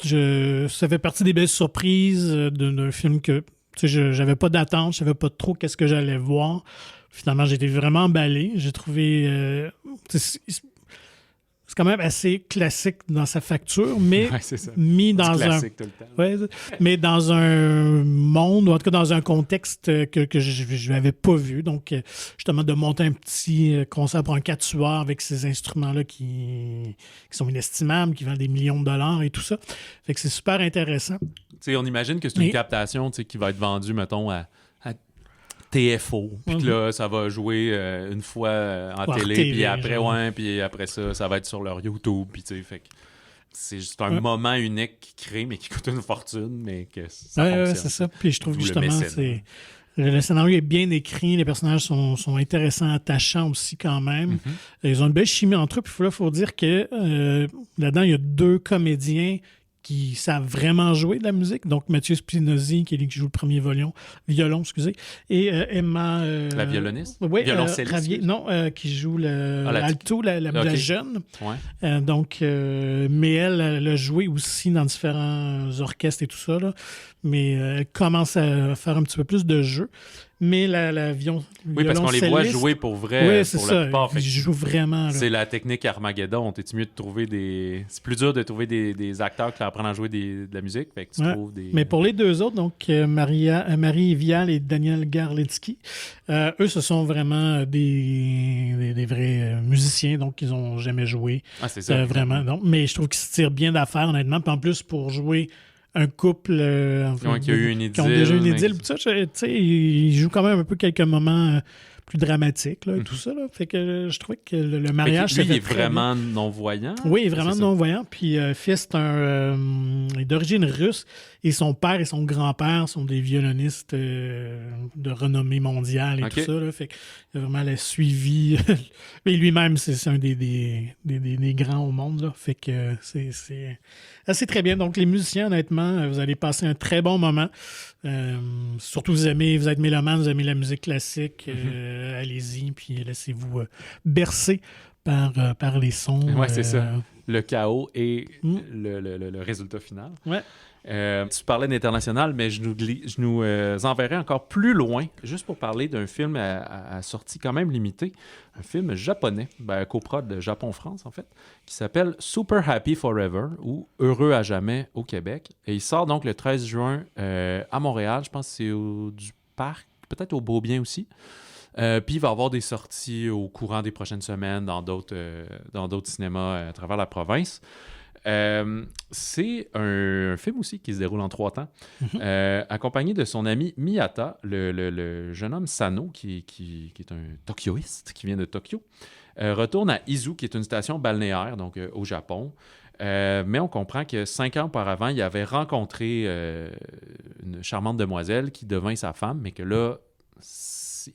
ça fait partie des belles surprises d'un film que j'avais pas d'attente, je savais pas trop qu'est-ce que j'allais voir. Finalement, j'ai été vraiment emballé. J'ai trouvé... c'est quand même assez classique dans sa facture, mais mis dans mais dans un monde, ou en tout cas dans un contexte que je n'avais pas vu. Donc, justement, de monter un petit concert pour un quatuor avec ces instruments-là qui sont inestimables, qui valent des millions de dollars et tout ça. Fait que c'est super intéressant. T'sais, on imagine que c'est une captation qui va être vendue, mettons, à TFO, puis là, ça va jouer une fois en télé, puis après ça va être sur leur YouTube, puis tu sais, fait que c'est juste un moment unique qui crée, mais qui coûte une fortune, mais que ça fonctionne. Ouais, c'est ça. Puis je trouve que justement, le scénario est bien écrit, les personnages sont intéressants, attachants aussi quand même. Ils ont une belle chimie entre eux, puis là, il faut dire que là-dedans, il y a 2 comédiens qui savent vraiment jouer de la musique. Donc, Mathieu Spinozzi, qui joue le premier violon, et Emma... la violoniste? Oui, Ravier, qui joue l'alto, la jeune. Ouais. Donc, mais elle a joué aussi dans différents orchestres et tout ça, là. Mais elle commence à faire un petit peu plus de jeu. Mais la violon oui, parce qu'on les voit jouer pour vrai. Oui, c'est pour ça. La plupart, ils jouent vraiment. Là. C'est la technique Armageddon. T'es-tu mieux de trouver des... C'est plus dur de trouver des acteurs qui apprennent à jouer de la musique. Fait que tu trouves des... Mais pour les 2 autres, donc Marie Vial et Daniel Garlinski, eux, ce sont vraiment des vrais musiciens. Donc, ils n'ont jamais joué. Ah, c'est ça. Vraiment. Donc, mais je trouve qu'ils se tirent bien d'affaire, honnêtement. Puis en plus, pour jouer... un couple qui a eu une idylle, qui ont déjà une idylle. Ça, ils jouent quand même un peu quelques moments plus dramatiques là, et tout ça. Là. Fait que je trouvais que le mariage... Lui, il est vraiment non-voyant. Oui, il est vraiment non-voyant. Puis fils est d'origine russe et son père et son grand-père sont des violonistes de renommée mondiale et tout ça. Là. Fait qu'il a vraiment suivi... Mais lui-même, c'est un des grands au monde. Là. Fait que c'est très bien. Donc, les musiciens, honnêtement, vous allez passer un très bon moment. Surtout, vous êtes mélomane, vous aimez la musique classique, allez-y, puis laissez-vous bercer par les sons. Oui, c'est ça. Le chaos et le résultat final. Ouais. Tu parlais d'international, mais je nous enverrai encore plus loin, juste pour parler d'un film à sortie quand même limitée, un film japonais, coprod de Japon-France en fait, qui s'appelle Super Happy Forever ou Heureux à jamais au Québec. Et il sort donc le 13 juin à Montréal, je pense que c'est du Parc, peut-être au Beaubien aussi. Puis il va y avoir des sorties au courant des prochaines semaines dans d'autres cinémas à travers la province. C'est un film aussi qui se déroule en 3 temps, accompagné de son ami Miyata, le jeune homme Sano, qui est un Tokyoïste, qui vient de Tokyo, retourne à Izu, qui est une station balnéaire, donc au Japon. Mais on comprend que 5 ans auparavant, il avait rencontré une charmante demoiselle qui devint sa femme, mais que là,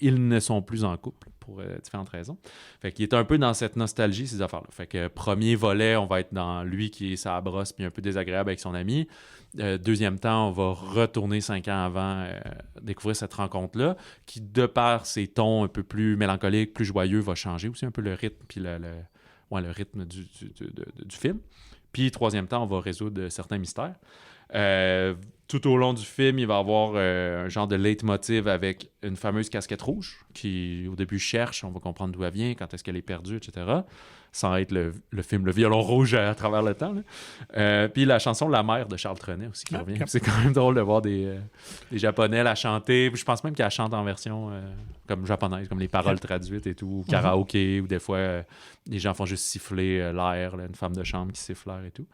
ils ne sont plus en couple pour différentes raisons. Fait qu'il est un peu dans cette nostalgie, ces affaires-là. Fait que premier volet, on va être dans lui qui est sa brosse puis un peu désagréable avec son ami. Deuxième temps, on va retourner 5 ans avant découvrir cette rencontre-là qui, de par ses tons un peu plus mélancoliques, plus joyeux, va changer aussi un peu le rythme puis le rythme du film. Puis troisième temps, on va résoudre certains mystères. Tout au long du film, il va y avoir un genre de leitmotiv avec une fameuse casquette rouge qui, au début, cherche, on va comprendre d'où elle vient, quand est-ce qu'elle est perdue, etc. Sans être le film Le Violon Rouge à travers le temps. Puis la chanson La Mère de Charles Trenet aussi qui revient. C'est quand même drôle de voir des Japonais la chanter. Je pense même qu'elle chante en version comme japonaise, comme les paroles traduites et tout, ou karaoké, ou des fois, les gens font juste siffler l'air, une femme de chambre qui siffle l'air et tout.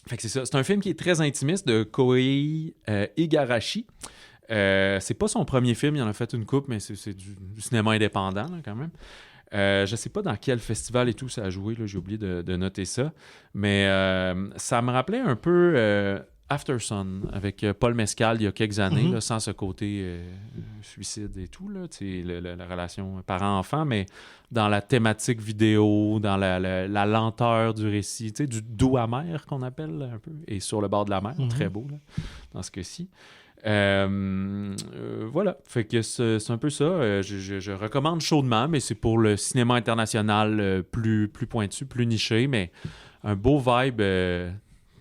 Fait que c'est ça. C'est un film qui est très intimiste de Kohei Igarashi. C'est pas son premier film, il en a fait une couple, mais c'est du cinéma indépendant là, quand même. Je sais pas dans quel festival et tout ça a joué, là, j'ai oublié de noter ça, mais ça me rappelait un peu Aftersun avec Paul Mescal il y a quelques années, là, sans ce côté suicide et tout, là, la relation parent-enfant, mais dans la thématique vidéo, dans la lenteur du récit, du doux amer qu'on appelle un peu, et sur le bord de la mer, très beau là, dans ce cas-ci. Voilà, fait que c'est un peu ça. Je recommande chaudement, mais c'est pour le cinéma international plus pointu, plus niché, mais un beau vibe.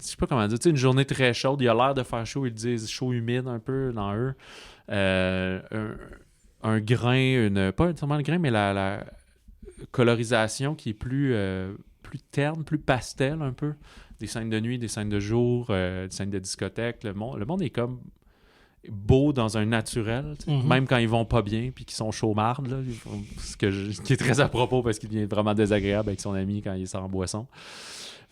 Je sais pas comment dire, une journée très chaude, il a l'air de faire chaud, ils disent chaud humide un peu dans eux. Un grain, pas nécessairement le grain, mais la colorisation qui est plus terne, plus pastel un peu. Des scènes de nuit, des scènes de jour, des scènes de discothèque. Le monde est comme beau dans un naturel, même quand ils vont pas bien puis qu'ils sont chaumardes, là, ce qui est très à propos parce qu'il devient vraiment désagréable avec son ami quand il sort en boisson.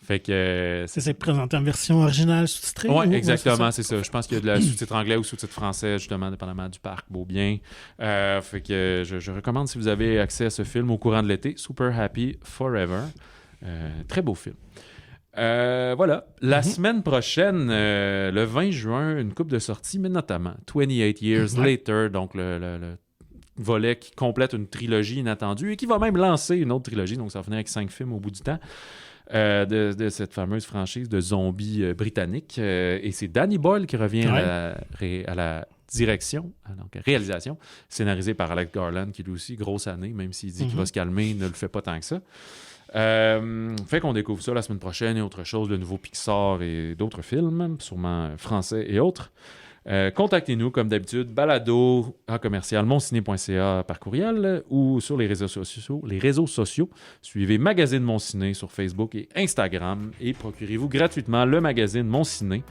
Fait que c'est présenté en version originale sous-titrée? Oui, exactement, c'est ça. Je pense qu'il y a de la sous-titre anglais ou sous-titre français, justement, dépendamment du parc Beaubien. Fait que je recommande, si vous avez accès à ce film au courant de l'été, Super Happy Forever. Très beau film. Voilà. La semaine prochaine, le 20 juin, une couple de sorties, mais notamment 28 Years Later, donc le volet qui complète une trilogie inattendue et qui va même lancer une autre trilogie, donc ça va finir avec 5 films au bout du temps. De cette fameuse franchise de zombies britanniques. Et c'est Danny Boyle qui revient à la direction, donc réalisation, scénarisé par Alex Garland, qui lui aussi, grosse année, même s'il dit qu'il va se calmer, il ne le fait pas tant que ça. Fait qu'on découvre ça la semaine prochaine et autre chose, le nouveau Pixar et d'autres films, sûrement français et autres. Contactez-nous comme d'habitude, balado@monciné.ca par courriel ou sur les réseaux sociaux. Suivez Magazine Mon Ciné sur Facebook et Instagram et procurez-vous gratuitement le magazine Mon Ciné,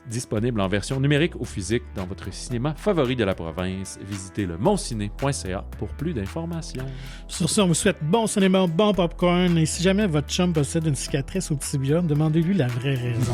disponible en version numérique ou physique dans votre cinéma favori de la province. Visitez le monciné.ca pour plus d'informations. Sur ce, on vous souhaite bon cinéma, bon popcorn et si jamais votre chum possède une cicatrice au tibia, demandez-lui la vraie raison.